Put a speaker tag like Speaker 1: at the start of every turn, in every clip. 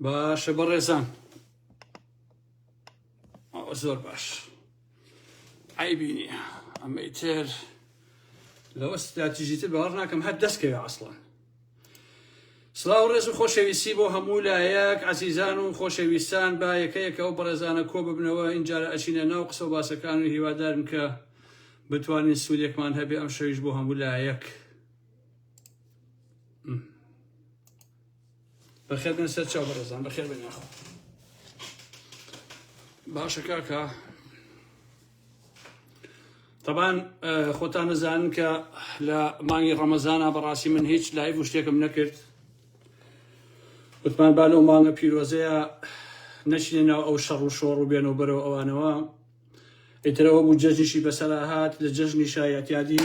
Speaker 1: باشە بەڕێزان زۆر باش عیبی نییە ئەمەی تر لەوە استراتیژی تر باوەڕ ناکەم هەر دەستکەوێ عەسڵان. سڵاو ڕێز و خۆشەویستی بۆ هەموو لایەک عەزیزان و خۆشەویستان با یەکەیەکە ئەو بەڕێزانە کۆ ببنەوە اینجارە ئەچینە ناو قسە و باسەکان و هیوادارم کە بتوانین سوودێکمان هەبێ ئەم شەویش بۆ هەموو لایەک. بەخێر بن سەر چاو بەڕێزان بەخێر بن یاخۆ. باشە کاکە طبعا خۆتان نەزانن کە لە مانگی ڕەمەزانە بەڕاستی من هیچ لایڤ و شتێکم نەکرد. وتمان با لەو مانگە پیرۆزەیە نەچینە ناو ئەو شەڕ و شۆڕ و بێنەوە بەرەوە ئەوانەوە. ئیترەوە بوو جەژنیشی بەسەرا هات لە جەژنی شایەتیادی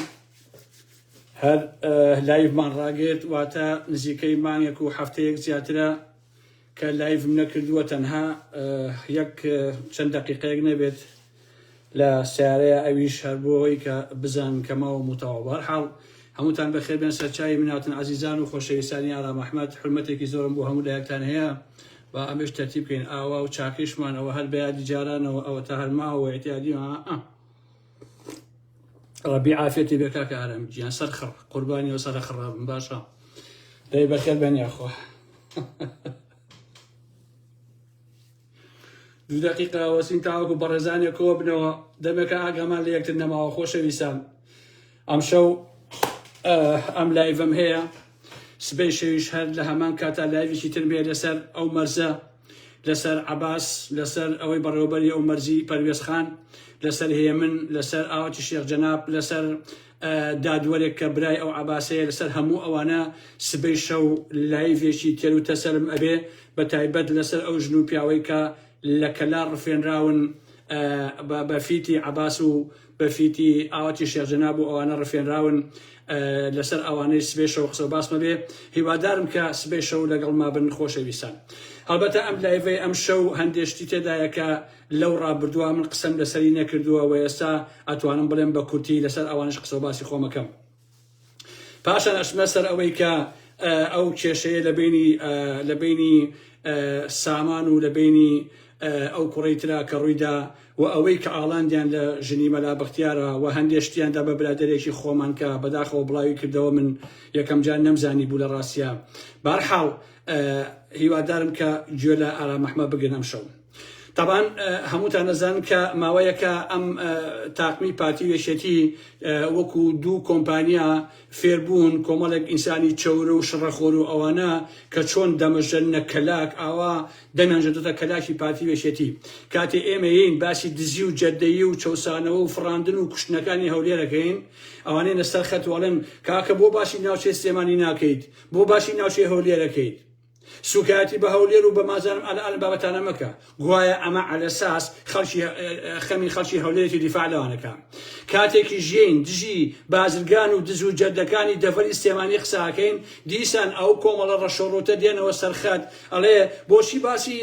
Speaker 1: هەر لایڤمان ڕاگرت واتە نزیکەی مانگێک و هەفتەیەک زیاترە کە لایڤم نەکردووە تەنها یەک چەند دەقیقەیەک نەبێت لە سیارەیە ئەویش هەر بۆی کە بزان کەماوە متەواو. بەرحاڵ هەمووتان بەخێر بێن سەرچاوی مناتن عەزیزان و خۆشەویستانی ئارام ئەحمەد. حرمەتێکی زۆرم بۆ هەموو لایەکتان هەیە و ئەمەش تەرتیب بکەین ئاوا و چاکیشمان ئەوە هەر بەیادی جارانەوە ئەوە تا هەرماوە ئێتیادی ڕەبی عافێتی بێ کاکە ئارام گیان سەرخڕ قوربانیەوە سەرە خڕابم باشە دەی بەخێر بێن یاخوا. دوو دەقیقە وەسین تاوەکو بەڕێزانێکەوە بنەوە دەمێکە ئاگامان لە یەکتر نەماوە. خۆشەویستان ئەم شەو ئەم لایڤەم هەیە سبەی شەویش هەر لە هەمان کاتا لایڤێکی تر بێ لەسەر ئەو مەرزە لەسەر عەباس لەسەر ئەوەی بەڕێوەبەری ئەو مەرزی پەروێزخان لەسەر هێمن لەسەر ئاوەتی شێخ جەناب لەسەر دادوەرێک کە برای ئەو عەباسەیە لەسەر هەموو ئەوانە سبەی شەو لایڤێکی تێر و تەسەرم ئەبێ بە تایبەت لەسەر ئەو ژن و پیاوەی کە لە کەلار ڕفێنراون بەفیتی عەباس و بەفیتی ئاوەتی شێخ جەناب و ئەوانە ڕفێنراون لەسەر ئەوانەی سبەی شەو قسە و باسمە بێ. هیوادارم کە سبەی شەو لەگەڵما بن خۆشەویستان. هەڵبەتە ئەم لایڤەی ئەم شەو هەندێشتی تێدایە کە لەو ڕابردووە من قسەم لەسەری نەکردووە و ئێستا ئەتوانم بڵێم بە کورتی لەسەر ئەوانش قسە و باسی خۆمەکەم. پاشان ئەچمە سەر ئەوەی کە ئەو کێشەیە لە بینی سامان و لە بینی ئەو کوڕەی ترا کە ڕوویدا و ئەوەی کە ئاڵاندیان لە ژنی مەلا بەختیارە و هەندێشتیاندا بە برادێکی خۆمان کە بەداخەوە بڵاوی کردەوە من یەکەم جار نەمزانی بوو لە ڕاستیە. بەرحاڵ هیوادارم کە گوێ لە ئارام ئەحمەد بگرن ئەم شەو. طبعا هەمووتان نەزان کە ماوەیەکە ئەم تاقمی پارتی وێشێتی وەکو دوو کۆمپانیا فێربوون کۆمەڵێک ئینسانی چەورە و شڕەخۆر و ئەوانە کە چۆن دەمەژەنە کەلاک ئاوا دەمیانژێتە کەلاکی پارتی وێشێتی. کاتێ ئێمەین باسی دزی و جەدەیی و چەوسانەوە و فڕاندن و کوشتنەکانی هەولێرەکەین ئەوانەی لەسەر خەتوەڵێن کاکە بۆ باسی ناوچەی سلێمانی ناکەیت بۆ باسی ناوچەی هەولێرەکەیت سوکاتی بە هەولێر و بە مازانم ئەلە بابەتانە مەکە گوایە ئەمە ئەلەساس خەمی خەڵکی هەولێرێکی دیفاع لەوانەکە. کاتێکی ژین دژی بازرگان و دز و جەردەکانی دەڤەری سلێمانی قساکەین دیسان ئەو کۆمەڵە ڕەشۆڕۆتە دێنەوە سەرخەت ئەڵێ بۆچی باسی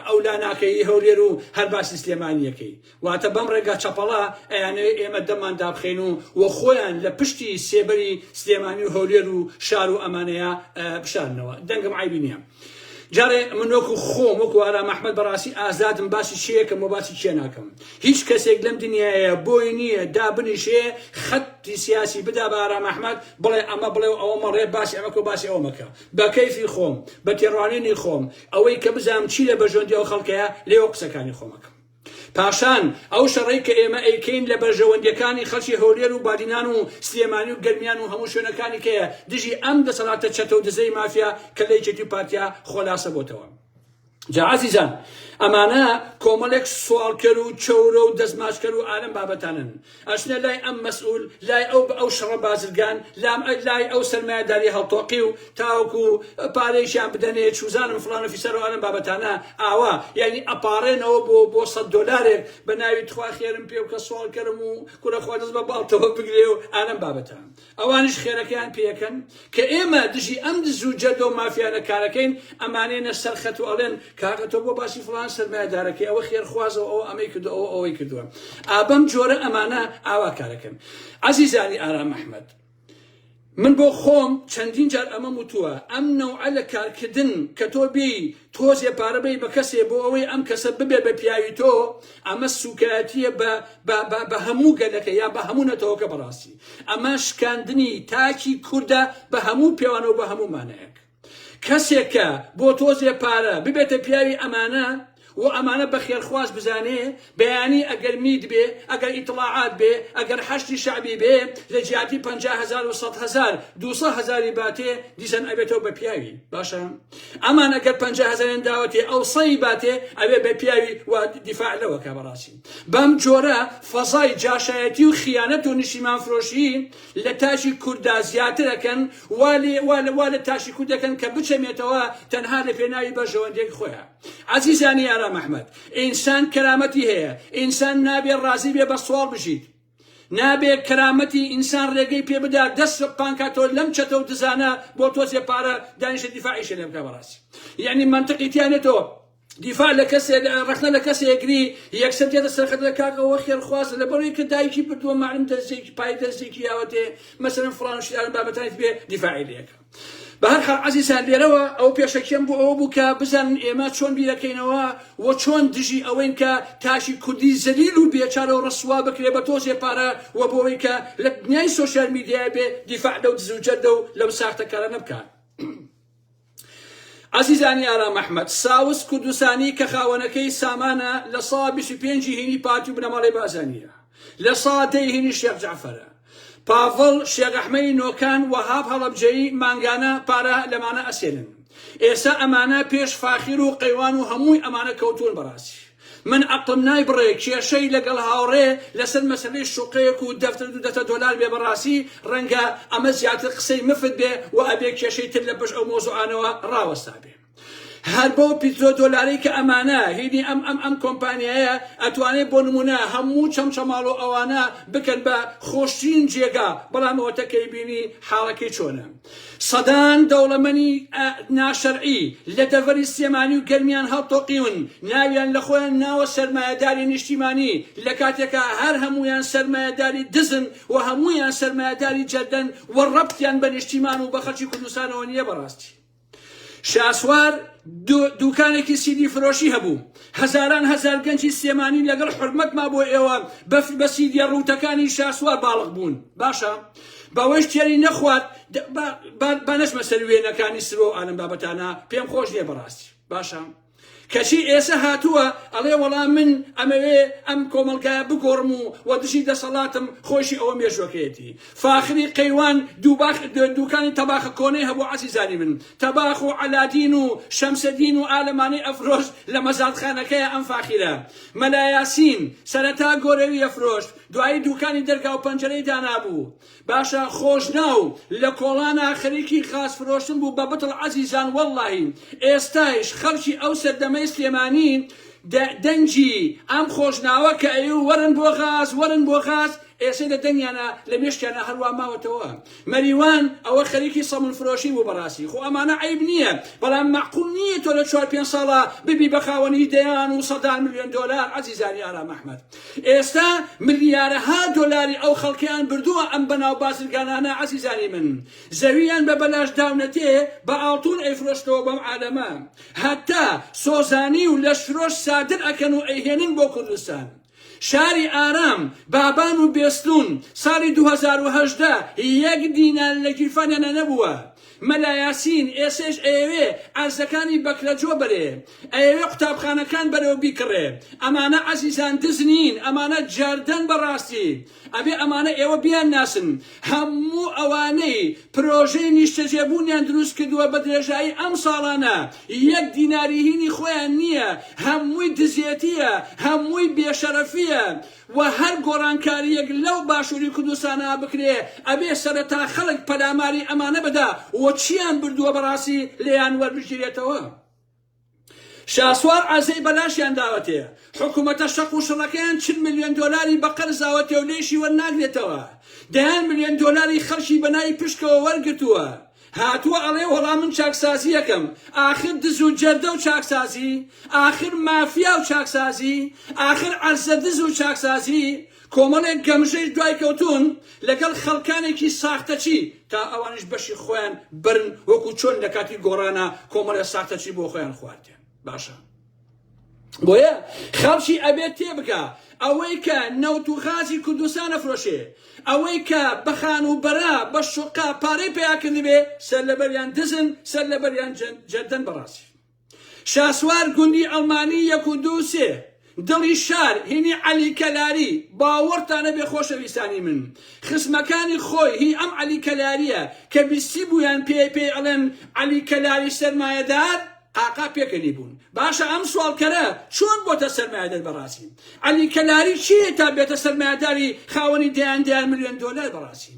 Speaker 1: ئەولا ناکەی هەولێر و هەر باسی سلێمانیەکەی. واتە بەم ڕێگا چەپەڵا ئەیانەوێ ئێمە دەمان دابخێن و خۆیان لە پشتی سێبەری سلێمانی و هەولێر و شار و ئەمانەیە بشارنەوە. دەنگم عیبی نییە. جارێ من وەکو خۆم وەکو ئارام ئەحمەد بەڕاستی ئازادم باسی چیەکەم و باسی چێ ناکەم. هیچ کەسێک لەم دنیاە بۆی نییە دابنیشێ خەتی سیاسی بدا بە ئارام ئەحمەد بڵێ ئەمە بڵێ ئەوە مەڕێ باسی ئەمەکە و باسی ئەوە مەکە. بە کەیفی خۆم بە تێڕوانینی خۆم ئەوەی کە بزانم چی لە بەژۆندی ئەو خەڵکەیە لێوە قسەکانی خۆمەکەم. پاشان ئەو شەڕەی کە ئێمە ئەیکەین لە بەرژەوەندیەکانی خەڵکی هەولێر و بادینان و سلێمانی و گەرمیان و هەموو شوێنەکانی کەیە دژی ئەم دەسەڵاتە چەتە و دزەی مافیا کە لە یەکێتی پارتیا خۆلاسە بۆتەوە. جا عەزیزان ئەمانە کۆمەڵێک سوالکەر و چەورە و دەستماچکەر و ئالەم بابەتانن. ئەچنە لای ئەم مەسئول لای ئەو شەڕە بازرگان لای ئەو سەرمایەداری هەڵتۆقی و تاوەکو پارەیشیان بدەنێ چوزانم فڵانە فیسەر و ئالەم بابەتانە ئاوا یعنی ئەپارێنەوە بۆ $100 بە ناوی تخوا خێرم پێ و کە سوالکەرم و کوڕە خوا دەست بە باڵتەوە بگرێ و ئالەم بابەتان. ئەوانش خێرەکەیان پێکەن کە ئێمە دژی ئەم دز و جەردە و مافیانە کارەکەین ئەمانێنە سەرخەت و ئەڵێن کاکە تۆ بۆ باسی فڵان سەرمایەدارەکەی ئەوە خێرخوازەوە ئەوە ئەمەی کردو ئەوەی کردووە. ئابەم جۆرە ئەمانە ئاوا کارەکەن. عەزیزانی ئارام ئەحمەد من بۆ خۆم چەندین جار ئەمە وتووە ئەم نەوعە لە کارکردن کە تۆ بێی تۆزێ پارەبەی بە کەسێ بۆ ئەوەی ئەم کەسە ببێ بە پیاوی تۆ ئەمە سوکایەتیە بە هەموو گەلەکە یا بە هەموو نەتەوەکە بەڕاستی ئەمە شکاندنی تاکی کووردە بە هەموو پێوانەوە بە هەموو مانەیەک کەسێکە بۆ تۆزێ پارە ببێتە پیاوی ئەمانە و ئەمانە بە خێرخواز بزانێ بەیانی ئەگەر مید بێ ئەگەر ئیتڵاعات بێ ئەگەر حەشتی شعبی بێ لە جیاتی 50,000 و 100,000 200,000 باتێ دیسان ئەبێتەوە بە پیاوی باشە ئەمان ئەگەر 50,000 داوەتێ ئەو سەی باتێ ئەبێ بە پیاوی و دیفاع لەوەکە بەڕاستی بەم جۆرە فەزای جاشایەتی و خیانەت و نیشیمان فرۆشی لە تاشی کووردا زیاترەکەن وا لە تاشی کوردەکەن کە بچەمێتەوە تەنها لە پێناوی بەژەوەندێک خۆیان عزیزانی ئارام ئەحمەد ئینسان کەرامەتی هەیە ئینسان نابێ ڕازی بێ بە سوڵ بژیت نابێ کەرامەتی ئینسان ڕێگەی پێ بدا دەست پانکاتۆ لەم چەتە و دزانە بۆ تۆزێ پارە دانیشە دیفاعیشە لێ بکە بەڕاستی یعنی منطقی تیانێتەوە دیفاع لە کەسێ ڕخنە لە کەسێکری یەکسەر دێتە سەرخەت لە کاکەوە خێرخواست لە بەڕێی کە دایکی بردووە معلم دەستێکی پای دەستێکی یاوەتێ مەسەرەن فڵان شتیان بابەتانێت بێ دیفاعی لێکە بەهەرحاڵ عزیزان لێرەوە ئەو پێشەکەم بۆ ئەوە بوو کە بزانن ئێمە چۆن بیرەکەینەوە و چۆن دژی ئەوەین کە تاشی کوردی زەلیل و بێچارە و ڕسوا بکرێ بە تۆزێ پارە و بۆەوەی کە لە دنیای سۆشیال میدیای بێ دیفاع دە و دزوجەردە و لەو ساختەکارە نەبکات عزیزانی ئارام ئەحمەد ساوس کوردستانی کە خاوەنەکەی سامانە لە ساڵ 25 هینی پاتی و بنەماڵی بازانیە لە ساڵ 10 هینی شێخ جعفەرە پاڤڵ شێخ ئەحمەدی نۆکان وەهاب هەڵەبجەیی مانگانە پارە لەمانە ئەسێنن ئێستا ئەمانە پێش فاخیر و قەیوان و هەمووی ئەمانە کەوتون بەڕاستی من عەقڵم نایبڕێ کێشەی لەگەڵ هاوڕێ لەسەر مەسەلەی شوقەیەک و دەفتە دۆلار بێ بەڕاستی ڕەنگە ئەمە زیاتر قسەی مفت بێ و ئەبێ کێشەی تر لە پشت ئەو مۆزوعانەوە ڕاوەستا بێ هەر بۆ پیترۆ دۆلاری کە ئەمانە هینی ئەم کۆمپانیایە ئەتوانێت بۆ نمونە هەموو چەمچەماڵ و ئەوانە بکەن بە خۆشترین جێگا بەڵام ئەوەتەکەی بینی حاڵەکەی چۆنە سەدان دەوڵەمەنی ناشەرعی لە دەڤەری سێمانی و گەرمیان هەڵتۆقیون ناویان لە خۆیان ناوە سەرمایەداری نیشتیمانی لە کاتێکە هەر هەمویان سەرمایەداری دزن و هەمویان سەرمایەداری جەردەن و ڕەبتیان بە نیشتیمان و بە خەڵکی کوردستانەوە نییە بەڕاستی شاسوار دوکانێکی سیدی فرۆشی هەبوو هەزاران هەزار گەنجی سێمانی لەگەڵ حرمەت ما بۆ ئێوە بە سیدیە ڕووتەکانی شاسوار باڵغ بوون باشە بەوەی شتێری نەخوات با نەچمە سەر وێنەکانی سرۆ ئالم بابەتانە پێم خۆش نییە بەڕاستی باشە کەچی ئێستا هاتووە ئەڵێ وەڵام من ئەمەوێ ئەم کۆمەڵگایە بگۆڕم و دژی دەسەڵاتم خۆشی ئەوە مێژوەکەیەتی فاخری قەیوان دوکانی تەباخە کۆنەی هەبوو عزیزانی من تەباخ و عەلادین و شەمسەدین و ئالەمانەی ئەفرۆش لە مەزادخانەکەیە ئەم فاخرە مەلا یاسین سەرەتا گۆرەوی ئەفرۆشت دوایی دوکانی دەرگا و پەنجەرەی دانابوو باشە خۆشناو لە کۆڵانە خەریکی خاس فرۆشتن بوو بە بەتڵ عزیزان وەڵڵاهی ئێستایش خەڵکی ئەو سەردەمەی سلێمانی دەنجی ئەم خۆشناوە کە ئەیوو وەرن بۆ غاز ئێستا لە دەنگیانە لە مێشکیانە هەروە ماوەتەوە مەریوان ئەوە خەریکی سەمون فرۆشی بوو بەڕاستی خۆ ئەمانە عیب نییە بەڵام معقول نییە تۆ لە 4-5 ساڵە ببی بە خاوەنی دەیان و 100 ملیۆن دۆلار عزیزانی ئارام ئەحمەد ئێستا ملیارەها دۆلاری ئەو خەڵکیان بردووە ئەم بەناو بازرگانانە عزیزانی من زەویان بە بەلاش داونەتێ بە ئاڵتون ئەیفرۆشتەوە بەم عالەمە هەتا سۆزانی و لەش فرۆش سادر ئەکەن و ئەیهێنن بۆ کوردستان شاری ئارام بابان و بێستون ساڵی 2018 1 دینار لە گیرفانیانە نەبووە مەلا یاسین ئێسێش ئەیەوێ ئارزەکانی بەکرەجۆ بەرێ ئەیەوێ قوتابخانەکان بەرەوە بیکڕێ ئەمانە عەزیزان دزنین ئەمانە جاردەن بەڕاستی ئەبێ ئەمانە ئێوە بیان ناسن هەموو ئەوانەی پرۆژەی نیشتەجێبوونیان دروست کردووە بە درێژایی ئەم ساڵانە 1 دیناری هینی خۆیان نییە هەمووی دزیەتیە هەمووی بێشەرەفیە و هەر گۆڕانکاریەک لەو باشووری کوردستانە بکرێ ئەبێ سەرەتا خەڵک پەلاماری ئەمانە بەدا و چیان بردووە بەڕاستی لێیان وەربژێتەوە شاسوار ئازەی بەلاشیان داوەتێ حکوومەتە شەق و شەڕەکەیان 40 ملیۆن دۆلاری بە قەرزاوەتێ و لێشی وەرناگرێتەوە 10 ملیۆن دۆلاری خەڵکی بەناوی پشکەوە وەرگرتووە هاتووە ئەڵێ وەڵام من چاکسازی یەکەم ئاخر دز و جەردە و چاکسازی ئاخر مافیا و چاکسازی ئاخر عەرزە دز و چاکسازی کۆمەڵێک گەمژەی دوای کەوتون لەگەڵ خەڵکانێکی ساختەچی تا ئەوانش بەشی خۆیان برن وەکو چۆن لە کاتی گۆڕانە کۆمەڵێ ساختەچی بۆ خۆیان خواردێن باشە بۆیە خەڵکی ئەبێت تێبگا ئەوەی کە نەوت و غازی کوردستان ئەفرۆشێ ئەوەی کە بەخان و بەرا بە شوقا پارەی پێیاکردی بێ سەر لەبەریان دزن سەر لەبەریان جەردەن بەڕاستی شاسوار گوندی ئەڵمانی 1 و 2 و 3 دڵی شار هینی عەلی کەلاری باوەڕتانە بێ خۆشەویستانی من خزمەکانی خۆی هی ئەم عەلی کەلاریە کە بیستی بوویان پێ ئەڵێن عەلی کەلاری سەرمایەدار قاقا پێکەنی بوون باشە ئەم سوالکەرە چۆن بۆتە سەرمایەدار بەڕاستی عەلی کەلاری چیە تا بێتە سەرمایەداری خاوەنی دەیان ملیۆن دۆلار بەڕاستی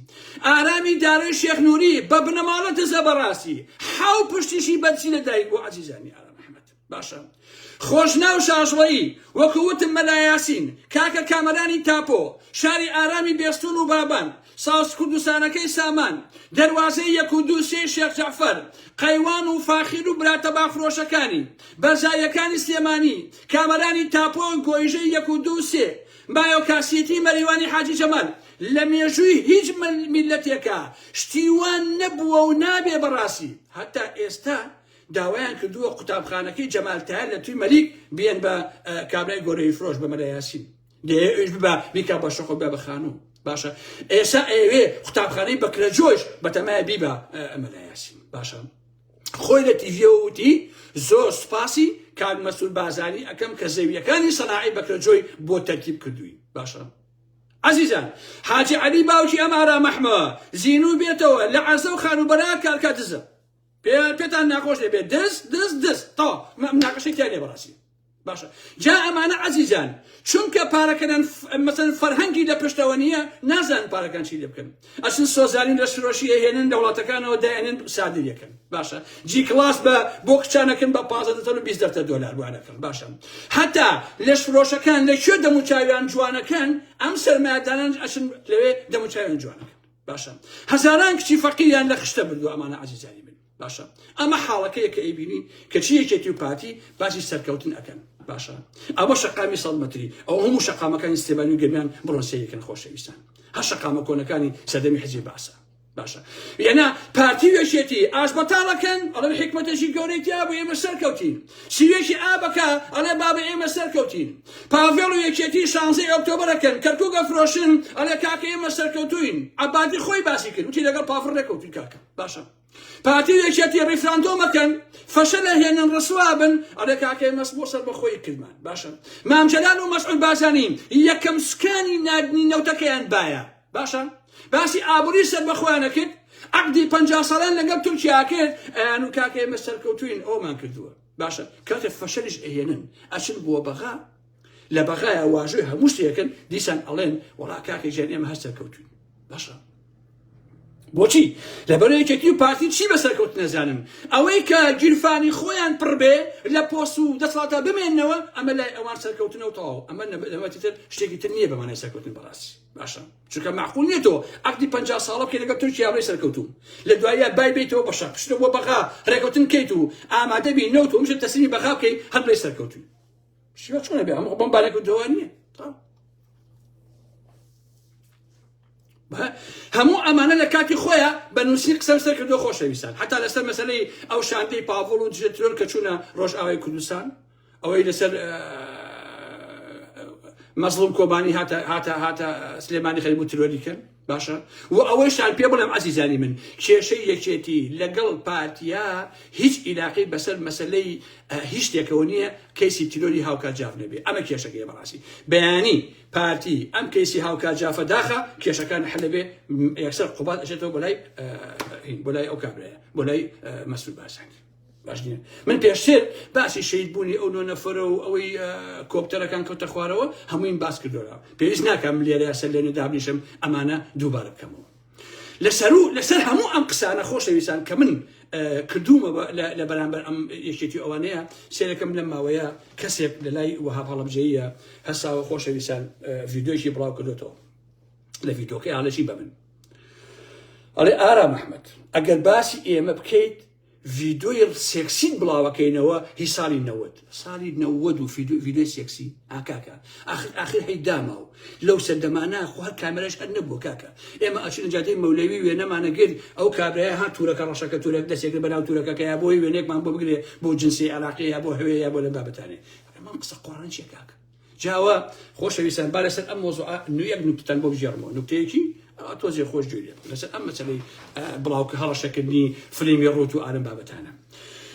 Speaker 1: ئارامی دارەی شێخ نووری بە بنەماڵە دزە بەڕاستی حاو پشتیشی بەرچی لەدایک بۆ عەزیزانی ئارام ئەحمەد باشە خۆشناو شاشڵەیی وەکووتم مەلا یاسین کاکە کامەرانی تاپۆ شاری ئارامی بێستون و بابان ساوس کوردستانەکەی سامان دەواازەی 1 و 2 و 3 شێخ جەعفەر قەیوان و فاخیر و براتە بافرۆشەکانی بەرزایەکانی سلێمانی کامەرانی تاپۆ گۆیژەی 1 و 2 و 3 مایۆکاسیەتی مەریوانی حاجی جەمال لە مێژووی هیچ میلەتێکە شتیوان نەبووە و نابێ بەڕاستی هەتا ئێستا داوایان کردووە قوتابخانەکەی جەمالتایە لە توی مەلیک بێن بە کابرای گۆرەی فرۆش بە مەلا یاسین دێش ببە بیکا بە شەخۆ بە بەخانوو باشە ئێستا ئەوێ قوتابخانەی بەکرەجۆش بەتەمایە بیبە مەلا یاسین باشە خۆی لە تیڤیەوە وتی زۆر سوپاسی کاک مەسعود بازاری ئەەکەم کە زەویەکانی سەناعی بەکرەجۆی بۆ تەرتیب کردووی باشە عزیزان حاجی عەلی باوکی ئەم ئارام ئەحمەد زینوو بێتەوە لە عەرزە و خانوبەرا کارکە دزە پێتان ناخۆش دەبێت دز تا ناقەشەی تیا لێ بەڕاستی باشە جا ئەمانە عەزیزان چونکە پارەکەدان مەسەن فەرهەنگی لە پشتەوە نییە نازان پارەکان چی لێ بکەن ئەچن سۆزانی لە شرۆشی هێنن دەوڵەتەکانەوە دایێنن سادریەکەن باشە جی کلاس بۆ کچانەکەن بە 15 دۆلار وانەکەن باشە هەتا لە شرۆشەکان لەکوێ دەموچاویان جوانەکەن ئەم سەرمایەداران ئەچن لەوێ دەموچاویان جوانەکەن باشە هەزاران کچی فەقیریان لە خشتە بردووە ئەمانە عەزیزانی من باشە ئەمە حاڵەکەیە کە ئەیبینی کە چی یەکێتی و پاتی باسی سەرکەوتن ئەەکەن باشە ئەوە شەقامی 100 مەتری ئەو هەموو شەقامەکانی سێبانی و گەرمیان بڕۆن سەیەکەن خۆشەویستان هە شەقامە کۆنەکانی سەردەمی حیزبی باسە باشە یعنی پارتی وێشێتی ئاشبەتاڵەکەن ئەڵێ حکمەتێکی گەورەی تیا بوو ئێمە سەرکەوتین سیوێکی ئابەکە ئەڵێ بابە ئێمە سەرکەوتین پاڤێڵ و یەکێتی 16 ئۆکتۆبەرەکەن کەرکووک ئەفرۆشن ئەڵێ کاکە ئێمە سەرکەوتوین عەبادی خۆی باسی کرد وتی لەگەڵ پافڕ نەکەوتین کاکە باشە پارتی وێکێتی ڕیفراندۆمەکەن فەشە لە هێنن ڕسوابن ئەڵێ کاکە ئێمە بۆ سەر بەخۆی کردمان باشە مام جەلال و مەسعود بازانی یەکەم سکانی نادنی نەوتەکەیان باە باشە باسی ئابووری سەر بەخۆیانە کرد عەقدی 50 ساڵان لەگەڵ تورکیا کرد ئەیان و کاکە ئێمە سەرکەوتوین ئەومان کردووە باشە کاتێ فەشەلیش ئەهێنن ئەچن بووە بەغا لە بەغایە واژۆی هەموو شتێکن دیسان ئەڵێن وەڵا کاکە گیان ئێمە هەر سەرکەوتوین باشە بۆچی لەبەرەوەی یەکێتی و پارتی چی بەسەرکەوت نەزانن ئەوەی کە گیرفانی خۆیان پڕبێ لە پۆست و دەسەڵاتە بمێننەوە ئەمە لای ئەوان سەرکەوتنەوە تەواو ئەمە لەمەتر شتێکی تر نییە بەمانای سەرکەوتن بەڕاستی باشە چونکە معقول نێتەوە عەقدی 50 ساڵە بکەی لەگەڵ تورکیا بڵێ سەرکەوتوم لە دوایە بای بیتەوە بەشە پشتە بۆ بەغا ڕێکەوتن کەیت و ئامادە بی نەوت و مشت تەسلیمی بەغا بکەی هەر بڵێ سەرکەوتوین شیوە چۆنە بێ ئەمە بەمبارێکەوتەوە نییە هەموو ئەمانە لە کاتی خۆیان بە نووسین قسەم سەر کردو خۆشەویستان حتا لەسەر مەسەلەی ئەو شاندەی پاڤۆڵ و دژێترۆر کە چوونە ڕۆژئاوای کوردستان ئەوەی لەسەر مەزڵوم کۆبانی هاتە سلێمانی خەریب و ترۆری کرد باشە و ئەوەیشان پێ بڵێم عەزیزانی من کێشەی یەکێتی لەگەڵ پارتیا هیچ عیلاقەی بەسەر مەسەلەی هیچ شتێکەوە نییە کەیسی تیرۆری هاوکاجاف نەبێ ئەمە کێشەکەیە بەڕاستی بەیانی پارتی ئەم کەیسی هاوکاجافە داخە کێشەکان حەل بێ یەکسەر قوبات ئەچێتەوە بۆ لای ئەو کابرایە بۆ لای مەسعود بازانی باش نییە من پێشتر باسی شەید بوونی ئەو 9 نەفەرە و ئەوەی کۆپتەرەکان کەوتە خوارەوە هەمووین باس کردوەوە پێویست ناکەم لێرە سەر لێنە دابنیشم ئەمانە دووبارە بکەمەوە لەسەر هەموو ئەم قسانە خۆشەویستان کە من کردومە لە بەرامبەر ئەم یەکێتی ئەوانەیە سێرەکەم لەم ماوەیە کەسێک لە لای وەهاب هەڵەبجەیە هەساوە خۆشەویستان ڤیدیۆیەکی بڵاو کردوێتەوە لە ڤیدیۆکەی هاڵەشی بە من ئەڵێ ئارام ئەحمەد ئەگەر باسی ئێمە بکەیت ڤیدۆی سێکسیت بڵاوەکەینەوە هی ساڵی 90 ساڵی 90 و ڤیدۆی سێکسی ئاکاکە ئاخر هەی داماوە لەو سەردەمانە خو هەر کامێرەش هەر نەبووە کاکە ئێمە ئەچین جادەی مەولەوی وێنەمانەگرت ئەو کابرایە ها تورەکە ڕەشەکە تورەک دەستێکرد بەناو تورەکەکە یا بۆی وێنێکمان بۆ بگرێ بۆ جنسی عەراقی یا بۆ هەوێ یا بۆ لە بابەتانێ ئەمە قسە قۆڕان چیە کاکە جاوە خۆشەویستان با لەسەر ئەم مۆزوعە یەک نوکتەتان بۆ بژێڕمەوە نوکتەیەکی تۆزێ خۆش گوێ لەسەر ئەم مەسەلەی بڵاوکە هەڵەشەکردنی فلیمی ڕوت و ئارم بابەتانە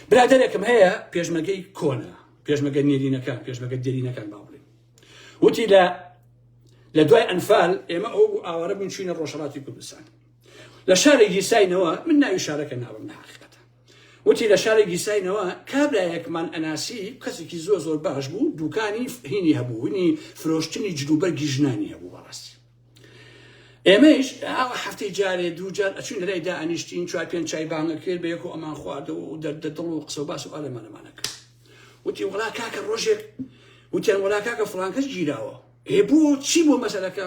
Speaker 1: برادێکم هەیە پێشمەگەی کۆنە پێشمەگە نێرینەکان پێشمەگە دێرینەکان با بڵێن وتی لە دوای ئەنفال ئێمە ئەو ئاوارە بووین چوینە ڕۆژهەڵاتی کوردستان لە شارێکی ساینەوە من ناوی شارەکە ناوم ناحقیقەتە وتی لە شارێکی ساینەوە کابرایەکمان ئەناسی کەسێکی زۆر باش بوو دوکانی هینی هەبوو هینی فرۆشتنی جلوبەرگی ژنانی هەبوو بەڕاستی ئێمەش هەفتەی جارێ دوو جار ئەچوین لەلای دائەنیشتین چوار پێنج چای بانگە کرد بە یەک و ئەمان خواردەوە و دەردەدڵ و قسە و باس و ئالەمانەمانە کرد وتی وڵا کاکە ڕۆژێک وتیان وڵا کاکە فڵان کەس گیراوە بۆ چی بۆ مەسەلەکە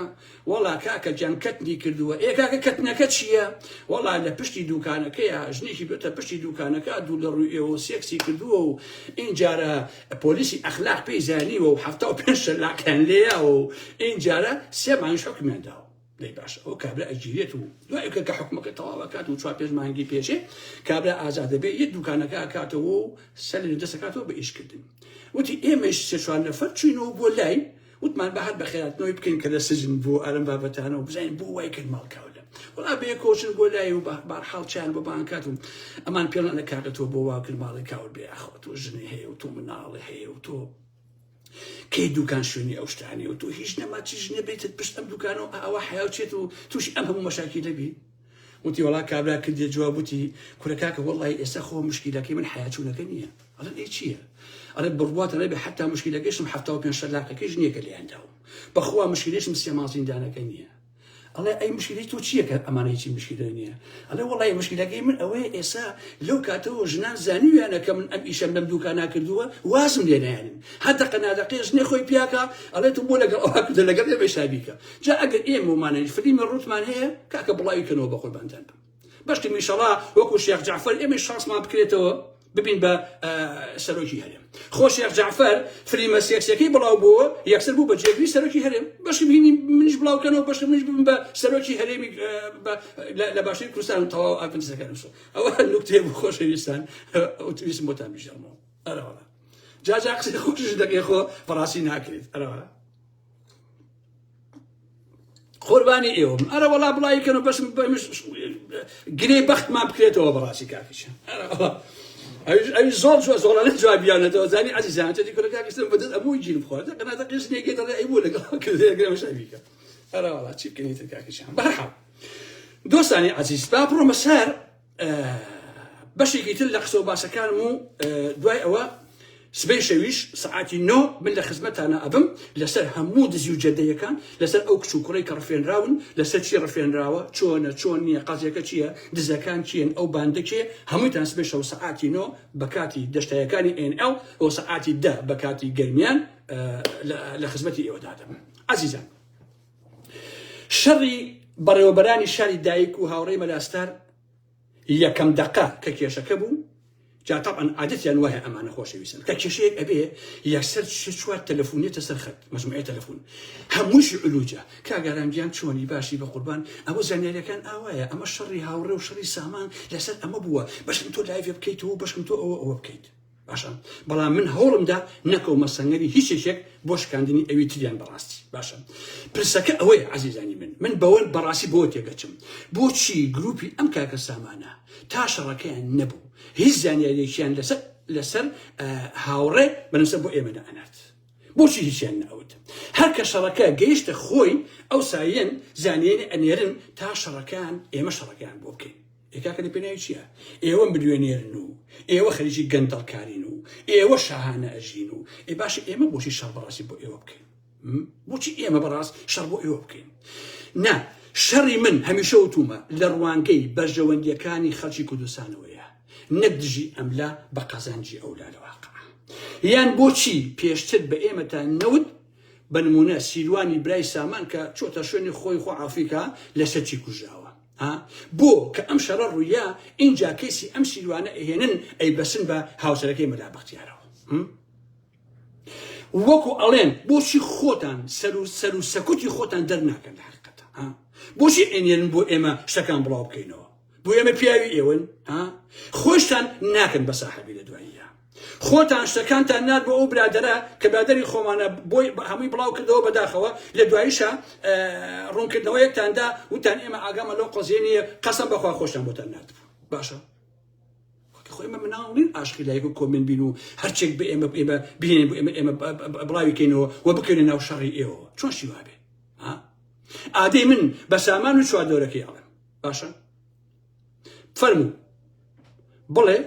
Speaker 1: وەڵا کاکە گیان کەتنی کردووە کاکە کەتنەکە چییە وەڵا لە پشتی دوکانەکەیە ژنێکی بێتە پشتی دوکانەکە دوو لە ڕووی ئێوە سێکسی کردووە و ئینجارە پۆلیسی ئەخلاق پێی زانیوە و 75 لاکان لێیە و ئینجارە 3 مانگ حکمیان داوە لێ باشە ئەو کابرا ئەگیرێت و دوایکە کە حکومەکە تەواوەکات و 4-5 مانگی پێشێ کابرا ئازادە بێ یەک دوکانەکە ئاکاتەوە و سەر لە دەستەکاتەوە بە ئیشکردن وتی ئێمەش 3-4 نەفەر چوینەوە بۆ لای وتمان بە هەر بە خێراتنەوەی بکەین کە لە سجن بۆ ئەرم بابەتانە و بزانین بۆ وای کرد ماڵکاولە وڵا بێ کۆچن بۆ لای و بەرحاڵ چیان بۆ بانکات و ئەمان پێڵەن لە کاکە تۆ بۆ وا کرد ماڵی کاول بێ ئاخۆ تۆ ژنی هەیە و تۆ مناڵی هەیە و تۆ کەی دوکان شوێنی ئەو شتانی و تۆ هیچ نەما چیش نەبێتت پشت ئەم دوکانەوە ئەوە حیاو چێت و تووشی ئەم هەموو مەشاکی لەبی وتی وڵا کابرا کردێ جواب وتی کورە کاکە وەڵڵی ئێستا خۆ مشکیلەکەی من حیاچوونەکە نییە ئەڵێن ئێ چییە ئەڵێ بڕواتە نەبێ حتا مشکیلەکەیشم 75 لاکەکەیش نییە کە لێیانداوم بەخوا مشکلێشم 3 ماڵ زیندانەکە نییە ئەڵێ ئەی مشکلی تۆ چییە کە ئەمانە هیچی مشکلە نییە ئەڵێ وەڵی مشکلەکەی من ئەوەیە ئێستا لەو کاتەوە ژنان زانیویانە کە من ئەم ئیشەم لەم دوکانە کردووە وازم لێ نایانن هەر دەقەنادەقێ ژنێ خۆی پیاکە ئەڵێ تو بۆ لەگەڵ ئەوە کردە لەگەڵ ئێمە شابیکە جا ئەگەر ئێمە ومانەی فلیمە ڕوتمان هەیە کاکە بڵاویکەنەوە بە قوربانتان بم بەشتی میشەڵا وەکو شێخ جعفەر ئێمە شانسمان بکرێتەوە ببین بە سەرۆکی هەرێم خۆ شێخ جعفەر فلیمە سێکسەکەی بڵاو بووە یەکسەر بوو بە جێگری سەرۆکی هەرێم بەشی بینی منیش بڵاوکەنەوە بەشی منیش ببین بە سەرۆکی هەرێمی لە باشووری کوردستان و تەواو ئاپنجەکانم ئەوە نوکتەیە بوو خۆشەویستان ویستم بۆتان بژێڕمەوە ئەرەوەڵە جا قسەی خۆشش دەکەی خۆ بەڕاستی ناکرێت ئەرەوەڵە قوربانی ئێوەم ئەرە وەڵا بڵایکەنەوە بەشم گرێ بەختمان بکرێتەوە بەڕاستی کاکیشە ئەوی زۆرانە جوابیانەتەوە زانی عەزیزان چەتی کورەکەکەستم بەدەست ئەمووی گیر بخوارد قەناتە قسنێکی دەڵێ ئەی بوو لەگەڵ کردێگەمە شەویکە ئەرە وەڵا چی بکەنیتر کاکیشان بەرحەڵ دۆستانی عەزیز با بڕۆمە سەر بەشێکی تر لە قسە و باسەکانم و دوای ئەوە سبەی شەویش سەعاتی 9 من لە خزمەتانە ئەبم لەسەر هەموو دزی و جەردەیەکان لەسەر ئەو کچ و کوڕەی کە ڕفێنراون لەسەر چی ڕفێنراوە چۆن نییە قازیەکە چییە دزەکان چیەن ئەو باندە چێ هەموویتان سبەی شەو سەعاتی 9 بە کاتی دەشتایەکانی NL ئەو سەعاتی 10 بە کاتی گەرمیان لە خزمەتی ئێوەدادەم عەزیزان شەڕی بەڕێوەبەرانی شاری دایک و هاوڕێی مەلاستار یەکەم دەقە کە کێشەکە بوو جا طبعا عادەتیان وایە ئەمانە خۆشەویستن کە کێشەیەک ئەبێ یەکسەر 4 تەلەفۆنێتە سەر خەت مەجموعەی تەلەفۆن هەمووشی علوجە کاگەرانگیان چۆنی باشی بە قوربان ئەوە زانیاریەکان ئاوایە ئەمە شەڕی هاوڕێ و شەڕی سامان لەسەر ئەمە بووە بەشم تۆ لایڤ بکەیتەوە بەشم تۆ ئەوە بکەیت باشە بەڵام من هەوڵمدا نەکەومە سەنگەری هیچ شتێک بۆ شکاندنی ئەوی تریان بەڕاستی باشە پرسەکە ئەوەیە عەزیزانی من بەوە بەڕاستی بۆ تێگەچم بۆچی گروپی ئەم کاکە سامانە تا شەڕەکەیان نەبوو هیچ زانیاریەکیان لەسەر هاوڕێ بەنسبەت بۆ ئێمە نەئەنات بۆچی هیچیان نەوت هەر کە شەڕەکە گەیشتە خۆی ئەو سایەن زانیاری ئەنێرن تا شەڕەکان ئێمە شەڕەکەیان بۆ بکەین ئێکاکە لە پێناوی چییە ئێوە ملیۆنێرن و ئێوە خەریکی گەندەڵکارین و ئێوە شاهانە ئەژین و باشە ئێمە بۆچی شەڕ بەڕاستی بۆ ئێوە بکەین بۆچی ئێمە بەڕاست شەڕ بۆ ئێوە بکەین نا شەڕی من هەمیشە وتومە لە ڕوانگەی بەرژەوەندیەکانی خەڵکی کوردستانەوەیە نەک دژی ئەملا بە قەزانجی ئەولا لە واقع یان بۆچی پێشتر بە ئێمەتان نەوت بە نمونە سیروانی برای سامان کە چۆتە شوێنی خۆی خۆ عافیکا لە سەرچی کوژاوە بۆ کە ئەم شەڕە ڕوویە ئینجا کەسی ئەم سیروانە ئەهێنن ئەی بەسن بە هاوسەرەکەی مەلا بەختیارەوە وەکو ئەڵێن بۆچی خۆتان سەر و سەکوتی خۆتان دەرناکەن لە حقیقەتە بۆچی ئێنێنن بۆ ئێمە شتەکان بڵاو بکەینەوە بۆ ئێمە پیاوی ئێوەن خۆشتان ناکەن بە ساحەبی لە دواییە خۆتان شتەکانتان نات بۆ ئەو برادەرە کە برادەری خۆمانە بۆی هەمووی بڵاو کردەوە بەداخەوە لە دواییشە ڕوونکردنەوەیەکتاندا وتان ئێمە ئاگامە لەو قەزیە نیە قەسەم بەخوا خۆشتان بۆتان نات باشە خۆ ئێمە مناڵین ئاشقی لایەک و کۆمن بین و هەرچێک بە ئێمە بهێنین بۆ ئێمە بڵاویکەینەوە و بکەینە ناو شەڕی ئێوە چۆن شیوا بێ ئادەی من بە سامان و چواردۆرەکەی ئەڵێم باشە فەرموو بڵێ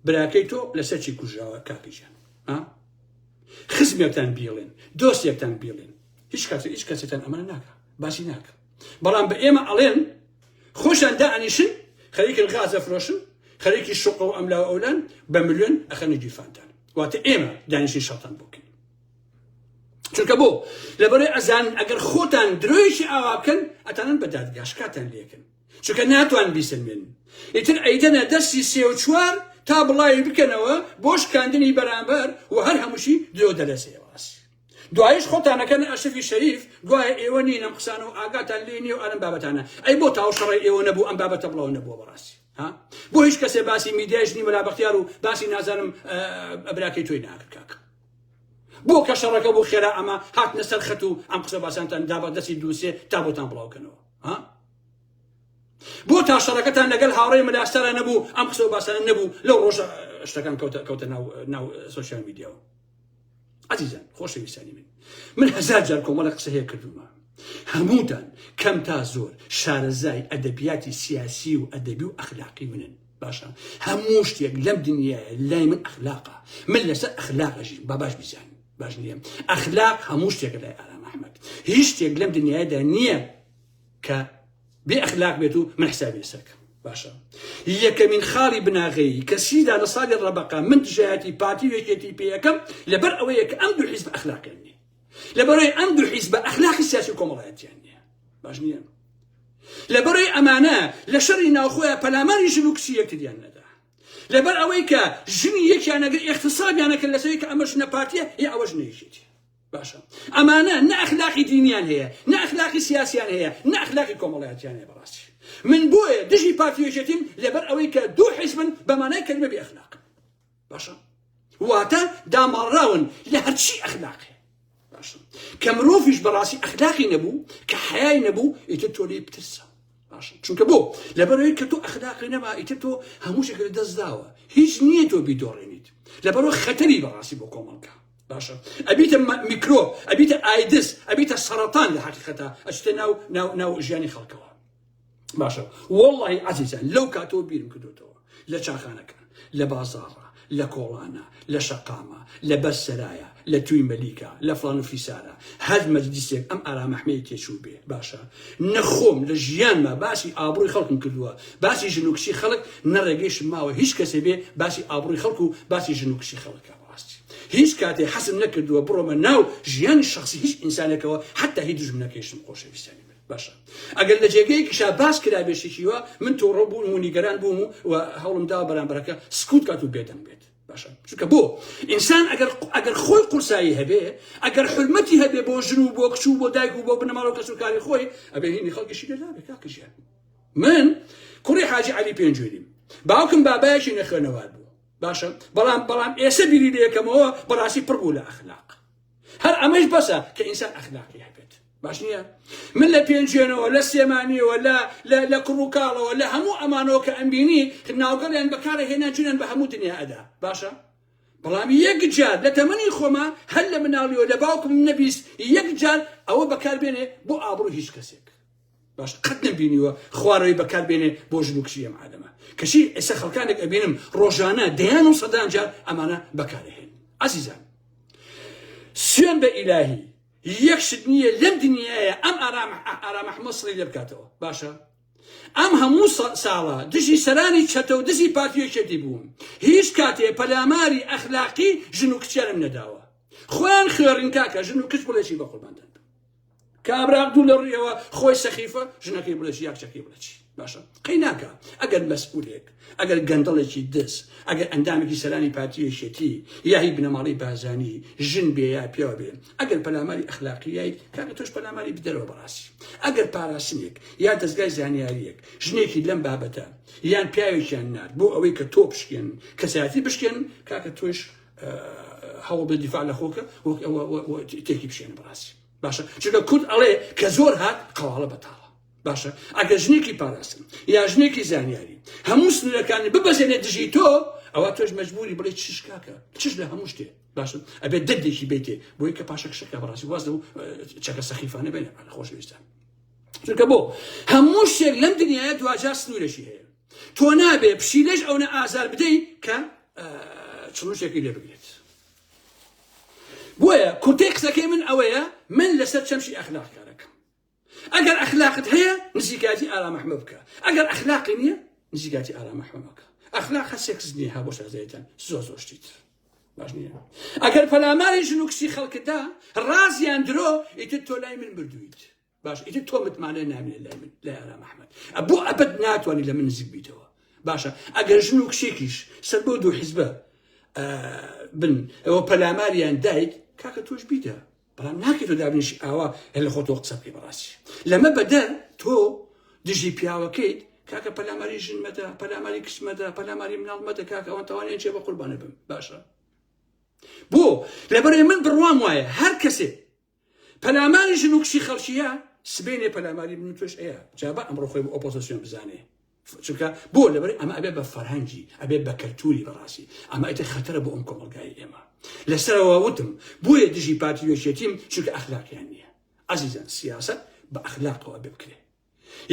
Speaker 1: براکەی تۆ لەسەر چی کوژراوە کاکیجان خزمێکتان بیڵێن دۆستێکتان بیڵێن هیچ کەسێتان ئەمە ناکە باسی ناکە بەڵام بە ئێمە ئەڵێن خۆشان دائەنیشن خەریکی غازە فرۆشن خەریکی شوق و ئەملا و ئەولان بە ملیۆن ئەخەنە گیرفانتان واتە ئێمە دانیشتین شەڵتان بۆکەین چونکە بۆ لەبەرەوەی ئەزان ئەگەر خۆتان درۆیشی ئاوا بکەن ئەتانن بە دادگا شکاتان لێکن چونکە ناتوان بیسەلمێنن ئیتر ئەیدەنە دەستی سێ و چوار تا بڵاوی بکەنەوە بۆ شکاندنی بەرامبەر و هەر هەمووشی درۆ دەلەسێ باسی دوایش خۆتانەکەن ئەشەفی شەریف دوایە ئێوە نین ئەم قسانە و ئاگاتان لێ نیە و ئەم بابەتانە ئەی بۆ تاوشەڕی ئێوە نەبوو ئەم بابەتە بڵاو نەبووە بەڕاستی بۆ هیچ کەسێ باسی میدیایش نی مەلا بەختیار و باسی نازانم ئەبراکەی تۆی ناکرد کاکە بۆ کە شەڕەکە بۆ خێرا ئەمە هاتنە سەر خەت و ئەم قسە باسانتان دابە دەستی دووسێ تا بۆتان بڵاوکەنەوە بۆ تا شەڕەکەتان لەگەڵ هاوڕێی مەلاستەرە نەبوو ئەم قسە باسانە نەبوو لەو ڕۆژە شتەکان کەوتە ناو سۆشیال میدیاوە عزیزان خۆشەویستانی من هەزار جار کۆمەڵە قسە هەیە کردومە هەمووتان کەم تا زۆر شارەزای ئەدەبیاتی سیاسی و ئەدەبی و ئەخلاقی منن باشە هەموو شتێک لەم دنیایە لای من ئەخلاقە من لەسەر ئەخلاقەژیم با باش بیزانم باش نییە ئەخلاق هەموو شتێکە لای ئارام ئەحمەد هیچ شتێک لەم دنیایەدا نییە کە بێ ئەخلاق بێت و من حسابی لەسەرکە باشە یەکەمین خاڵی بناغەیی کە سیدا لە ساڵی ڕەبەقە من دژایەتی پارتی وێکێتی پێیەکەم لەبەر ئەوەیە کە ئەم دوو حیزب ئەخلاقیان نییە لەبەرەوەی ئەم دوو حیزب ئەخلاقی سیاسی و کۆمەڵایەتیان نییە باش نییە لەبەرەوەی ئەمانە لە شەڕی ناوخۆیە پەلاماری ژن و کچی یەکتریان نەدا لەبەر ئەوەی کە ژنی یەکیان ئەگەر ئیغتیسابیانەکە لەسەوەی کە ئەمە ژنە پارتیە یا ئەوە ژنەیەکێتی باشە ئەمانە نە ئەخلاقی دینیان هەیە نە ئەخلاقی سیاسیان هەیە نە ئەخلاقی کۆمەڵایەتیان هەیە بەڕاستی من بۆیە دژی پارتیەکێتیم لەبەر ئەوەی کە دوو حیزبن بەمانای کەلمە بێ ئەخلاق باشە واتە داماڕاون لە هەرچی ئەخلاقی باشە کە مرۆڤیش بەڕاستی ئەخلاقی نەبوو کە حەیای نەبوو ئیتر تۆ لێ بترسە باشە چونکە بۆ لەبەرەوەی کە تۆ ئەخلاقی نەما ئیتر تۆ هەموو شتێک دەستداوە هیچ نییە تۆ بیدۆڕێنیت لەبەرەوە خەتەری بەڕاستی بۆ کۆمەڵگە باشە ئەبیتە میکرۆب ئەبیتە ئایدس ئەبیتە سەرەتان لە حەقیقەتە ئەچتە ناو ژیانی خەڵکەوە باشە وەڵڵاهی عەزیزان لەو کاتەوە بیرم کردوتەوە لە چاخانەکان لە بازاڕە لە کۆڵانە لە شەقامە لە بەرسەرایە لە توی مەلیکە لە فڵان و فیسارە هەر مەجلیسێک ئەم ئارامەحمەی تێچوو بێ باشە نەخۆم لە ژیانمە باسی ئابڕووی خەڵکم کردووە باسی ژن و کچی خەڵک نەڕێگەیشم ماوە هیچ کەسێ بێ باسی ئابڕووی خەڵک و باسی ژن و کچی خەڵکە بەڕاستی هیچ کاتێ حەسم نەکردووە بڕۆمە ناو ژیانی شخصی هیچ ئینسانێکەوە حتا هیچ دژمنەکەیشم خۆشەویستانی باشە ئەگەر لە جێگەیەکیشا باس کرا بێشێکیوە من تۆڕە بووم و نیگەران بووم و هەوڵم داوە بەرامبەرەکە سکوت کات و بێدەنگ بێت باشە چونکە بۆ ئینسان ئەگەر خۆی قورسایی هەبێ ئەگەر حرمەتی هەبێ بۆ ژن و بۆ کچ و بۆ دایک و بۆ بنەماڵ و کەسوکاری خۆی ئەبێ هینی خەڵکیشی لەلا بێ کاکەژیان من کوڕی حاجی عەلی پێنجوێریم باوکم بابایەکی نەخوێنەوار بوو باشە بەڵام ئێستا بیری لێ یەکەمەوە بەڕاستی پڕ بوو لە ئەخلاق هەر ئەمەش بەسە کە ئینسان ئەخلاقی هەبێت باش نییە من لە پێنجێنەوە لە سێمانیەوە لە کوڕووکاڵەوە لە هەموو ئەمانەوە کە ئەمبینی ناوگەڵیان بەکارە هێنا جوێن بە هەموو دنیا ئەدا باشە بەڵام یەک جار لە تەمەنی خۆمە هەر لە مناڵیەوە لە باوکم نەبیست یەک جار ئەوە بەکاربێنێ بۆ ئابڕووی هیچ کەسێک باش قەت نەبینیوە خوارەوەی بەکاربێنێ بۆ ژن و کچی ئەم عالەمە کەچی ئێستا خەڵکانێک ئەبینم ڕۆژانە دەیان و سەدان جار ئەمانە بەکارەهێن عەزیزان سوێن بە ئیلاهی یەک شت نییە لەم دنیایە ئەم ئارامەحمەد سڵی لێ بکاتەوە باشە ئەم هەموو ساڵە دژی سەرانی چەتە و دژی پارتیەکێتی بووم هیچ کاتێ پەلاماری ئەخلاقی ژن و کچیانم نەداوە خۆیان خوێڕین کاکە ژن و کچ بڵێکی بە قوربانتان کابراق دوو لە ڕوویەوە خۆی سەخیفە ژنەکەی بڵێکی یاکچەکەی بڵێکی باشە قەی ناکە ئەگەر مەسئولێک ئەگەر گەندەڵێکی دەست ئەگەر ئەندامێکی سەرانی پارتیەشێتی یا هی بنەماڵی بازانی ژن بێ یا پیاوە بێ ئەگەر پەلاماری ئەخلاقیایی کاکە تۆش پەلاماری بدەرەوە بەڕاستی ئەگەر پاراسنێک یا دەستگای زانیاریەک ژنێکی لەم بابەتە یان پیاوێکیان نات بۆ ئەوەی کە تۆ بشکێن کەسایەتی بشکێن کاکە تۆش هەوڵ بە دیفاع لە خۆکە تێکی بشێنە بەڕاستی باشە چونکە کورد ئەڵێ کە زۆر هات قەواڵە بەتاڵە باشە ئەگەر ژنێکی پاراستن یا ژنێکی زانیاری هەموو سنوورەکانی ببەزێنێت دژی تۆ ئەوە تۆش مەجبوری بڵێ چش کاکە چش لە هەموو شتێ باشە ئەبێت دەردێکی بیتێ بۆی کە پاشە کشەکە بەڕاستی واز و چەکە سەخیفانە بێنێ خۆشەویستان چونکە بۆ هەموو شتێک لەم دنیاە دوجار سنوورێکی هەیە تۆ نابێ پشیلەش ئەوە ئازار بدەیت کە چڵوشێکی لێ بگرێت بۆیە کورتەی قسەکەی من ئەوەیە من لەسەر چەمشی ئەخلاق کارەکەم ئەگەر ئەخلاقت هەیە نزیکاتی ئارامەحمە بکە ئەگەر ئەخلاقی نییە نزیکاتی ئارامەحمە بکە ئەخلاق هەسێکس نییە ها بۆ شازایەتەن زۆر شتیت باش نییە ئەگەر پەلاماری ژن و کچی خەڵکتدا ڕازیان درۆ ئیتر تۆ لای من بردوویت باش ئیتر تۆ متمانە نامێنێت لای من لای ئارامەحمەد بۆ ئەبەد ناتوانانی لە من نزیک بیتەوە باشە ئەگەر ژن و کچێکیش سەر بۆ دوو حیزبە بن ئەوە پەلاماریان دایک کاکە تۆش بیدە بەڵام ناکەی تۆ دابنیشی ئاوا هێ لە خۆ تۆ قسە بکەی بەڕاستی لەمە بەدەر تۆ دژی پیاوەکەیت کاکە پەلاماری ژن مەدە پەلاماری کچ مەدە پەلاماری مناڵ مەدە کاکە ئەوان تەوانێن چێ بە قوربانە بم باشە بۆ لەبەرێ من بڕوام وایە هەر کەسێ پەلاماری ژن و کچی خەڵکیە سبێنێ پەلاماری من توش ئەیە جابە ئەمڕۆ خۆی بە ئۆپۆزیسیۆن بزانێ چونکە بۆ لەبەرێ ئەمە ئەبێ بە فەرهەنگی ئەبێ بە کەلتوری بەڕاستی ئەمە ئیتر خەتەرە بۆ ئەم کۆمەلگای ئێمە لەسەرەوە وتم بۆیە دژی پارتی وێشێتیم چونکە ئەخلاقیان نییە عەزیزان سیاسەت بە ئەخلاقەوە بێ بکرێ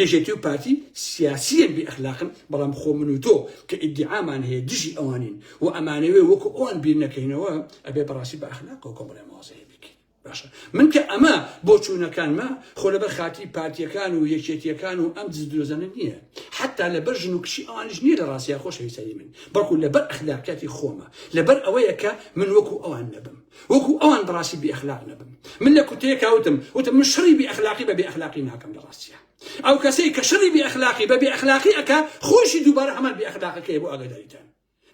Speaker 1: یەکێتی و پارتی سیاسیەن بێ ئەخلاقن بەڵام خۆ من و تۆ کە ئیدعامان هەیە دژی ئەوانین و ئەمانەوێ وەکو ئەوان بیر نەکەینەوە ئەبێ بەڕاستی بە ئەخلاقەوە کۆمەڵێ مەوازەیە بکەین باشە من کە ئەمە بۆ چوونەکانمە خۆ لەبەر خاتی پارتیەکان و یەکێتیەکان و ئەم دزدرۆزانە نییە حتا لەبەر ژن و کچی ئەوانش نییە لە ڕاستیە خۆشەویستانی من بەڵکو لەبەر ئەخلاقیاتی خۆمە لەبەر ئەوەیە کە من وەکو ئەوان نەبم وەکو ئەوان بەڕاستی بێ ئەخلاق نەبم من لە کوتەیەکا وتم من شەڕی بێ ئەخلاقی بە بێ ئەخلاقی ناکەم لە ڕاستیە ئەو کەسەی کە شەڕی بێ ئەخلاقی بە بێ ئەخلاقی ئەکا خۆشی دووبارە هەمان بێ ئەخلاقەکەی بۆ ئاگاداریتان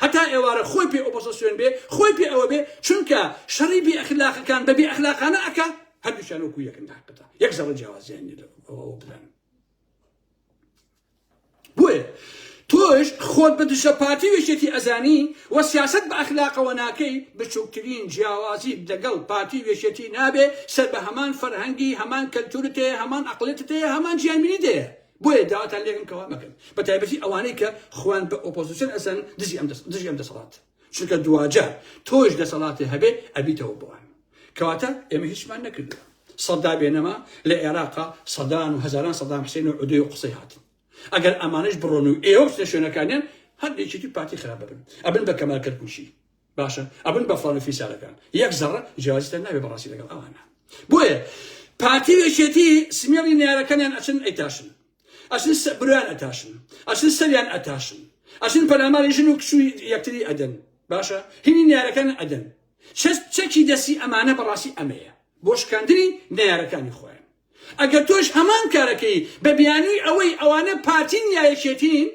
Speaker 1: هەتا ئێوارە خۆی پێ ئۆپۆزیسیۆن بێ خۆی پێ ئەوە بێ چونکە شەڕی بێ ئەخلاقەکان بە بێ ئەخلاقانە ئەکا هەردووشیان وەکو یەکن حقەتە یەک زەڕە جیاوازیان ئەوە بدەن بۆیە تۆش خۆت بە دژە پارتی وێشێتی ئەزانی و سیاست بە ئەخلاقەوە ناکەی بچووکترین جیاوازی لەگەڵ پارتی وێشێتی نابێ سەر بە هەمان فەرهەنگی هەمان کەلتورت هەیە هەمان عەقڵێتت هەیە هەمان ژیانبینیت هەیە بۆیە داواتان لێکم کەوا مەکەن بە تایبەتی ئەوانەی کە خۆیان بە ئۆپۆزیسیۆن ئەسەن دژی ئەم دەسەڵات چونکە دوجار تۆش دەسەڵاتی هەبێ ئەبیتەوە بۆوان کەواتە ئێمە هیچمان نەکردووە سەدا بێنەما لە عێراقا سەدان و هەزاران سەدام حوسێن و عودەی و قسەی هاتن ئەگەر ئەمانش بڕۆن و ئێوە بچنە شوێنەکانیان هەردێکێتی پارتی خراپ ببن ئەبن بە کەمال کەرکوشی باشە ئەبن بە فڵان و فیسارەکان یەک زەڕە جیاوازیتان نابێ بەڕاستی لەگەڵ ئەوانە بۆیە پارتی وێشێتی سمێڵی نارەکانیان ئەچن ئەیتاشن ئەچن برایان ئەتاشن ئەچن سەریان ئەتاشن ئەچن پەلاماری ژن و کچووی یەکتری ئەدەن باشە هینی نارەکان ئەدەن چەکی دەستی ئەمانە بەڕاستی ئەمەیە بۆ شکاندنی نارەکانی خۆیان ئەگەر تۆش هەمان کارەکەی بە بیانووی ئەوەی ئەوانە پارتی یا یەکێتین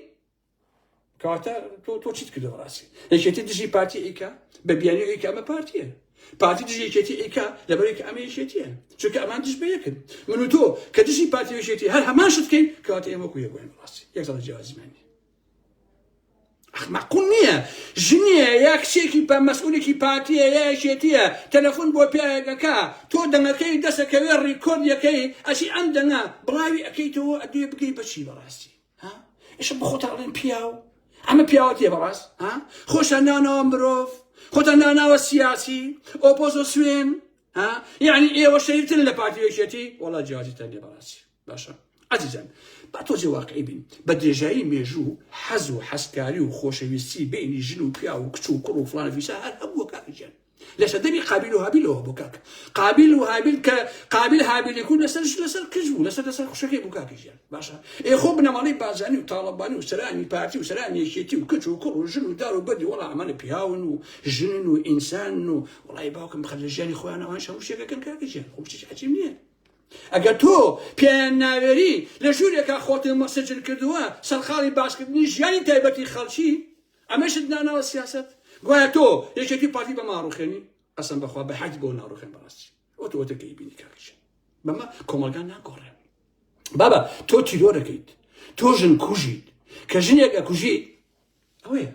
Speaker 1: کەواتە تۆ چیت کردو بەڕاستی یەکێتی دژی پارتی ئەیکا بە بیانووی ئەیکا ئەمە پارتیە پارتی دژی یەکێتی ئەیکا لەبەرەوەی کە ئەمە یەکێتیە چونکە ئەمان دژ بە یەکن من و تۆ کە دژی پارتی یەکێتی هەر هەمان شت بکەین کەواتە ئێمە وەکو یەکوین بەڕاستی یەک زەڵە جیاوازیمانی معقول نییە ژنیە یا کچێکی بە مەسئولێکی پارتیە یا یەکێتیە تەلەفۆن بۆ پیاەکە تۆ دەنگەکەی دەسەکەوێ ڕیکۆردیەکەی ئەچی ئەم دەنگە بڵاوی ئەەکەیتەوە ئەدوێ بگەی بەچی بەڕاستی ئێشە بخۆتە ئەڵێن پیاو ئەمە پیاوەتیە بەڕاست خۆشە نانەوە مرۆڤ خۆتە ناناوە سیاسی ئۆپۆزیسیۆن یعنی ئێوە شەریکترن لە پارتی یەکێتی وەڵا جیاوازیتان لێ بەڕاستی باشە عەزیزان با تۆجێ واقعی بین بە درێژایی مێژوو حەز و حەزکاری و خۆشەویستی بینی ژن و پیا و کچ و کوڕ و فڵان و فیسا هەر هەبووە کاکەجیان لەسەر دەبی قابیل و هابیلەوە بۆ کاکە قابیل و هابیل کە قابیل هابیلی کوون لەسەر کژ بوو لەسەر خوشەکەی بوو کاکەجیان باشە خۆ بنەماڵەی بازانی و تاڵەبانی و سەرانی پارتی و سەرانی یەکێتی و کچ و کوڕ و ژن و دار و بەردی وەڵا ئەمانە پیاون و ژنن و ئینسان و وەڵای باوکم بخەر لە ژیانی خۆیان ئەوان هەموو شتێکەکەن کاکەجیان خۆ شتێکی عەجیب نییە ئەگەر تۆ پێیان ناوێری لە ژوورێکا خۆت مەسەجل کردووە سەرخاڵی باشکردنی ژیانی تایبەتی خەڵکی ئەمەشت ناناوە سیاست گوایە تۆ یەکێتی پارتی بە ماڕوخێنی قەسەم بەخوا بە حەج بۆ ناڕوخێن بەڕاستی ئۆتۆکەی بینی کاکیش بەمە کۆمەلگان ناگۆڕێن بابا تۆ تیرۆرەکەیت تۆ ژن کوژیت کە ژنێک ئەکوژیت ئەوەیە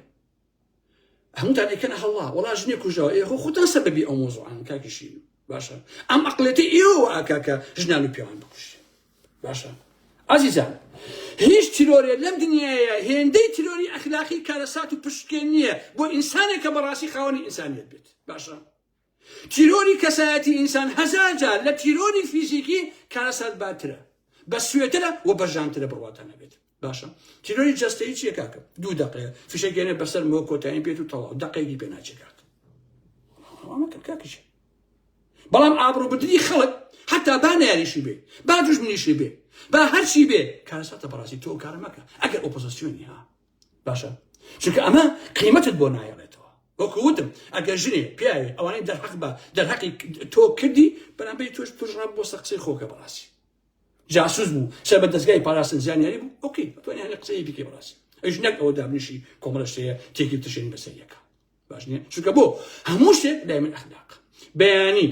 Speaker 1: هەمووتان ئەیکەنە هەڵا وەڵا ژنێک کوژەوە ئێ خۆتان سەبەبی ئەو مۆزوعان کاکیشین باشە ئەم ئەقڵێتی ئێوە ئاکاکە ژنان و پیاوان بکوژێ باشە عزیزان هیچ تیرۆرێ لەم دنیاە هێندەی تیرۆری ئەخلاقی کارەسات و پشتکێن نییە بۆ ئینسانێک کە بەڕاستی خاوەنی ئینسانیەت بێت باشە تیرۆری کەسایەتی ئینسان هەزار جار لە تیرۆری فیزیکی کارەسات باترە بە سوێترە و بەژانترە بڕواتانە بێت باشە تیرۆری جەستەیی چیە کاکە 2 دقەیە فیشەگەێنێ بەسەر مۆ کۆتایی بێت و تەواو دقەیەکی پێ ناچێت کاکە کاکیشە بەڵام ئابڕوبردنی خەڵک حتا با ناریشی بێ با دوژمنیشی بێ با هەرچی بێ کارەساتە بەڕاستی تۆ کارە مەکە ئەگەر ئۆپۆزیسیۆنی ها باشە چونکە ئەمە قیمەتت بۆ نایەڵێتەوە وەکو وتم ئەگەر ژنێ پیاوێ ئەوانەی دەرحەق بە دەرحەقی تۆ کردی بەرامبەری تۆش توژڕاب بۆ قسەی خۆکە بەڕاستی جاسوس بوو سەر بە دەستگای پاراستن زیانیاری بوو ئۆکەی توانیانە قسەی بکەی بەڕاستی ئەوش نەک ئەوە دابنیشی کۆمەڵە شتەیە تێکی تشێنی بەسەر یەکە باش نییە چونکە بۆ هەموو شتێک لای من ئەخلاق بەیانی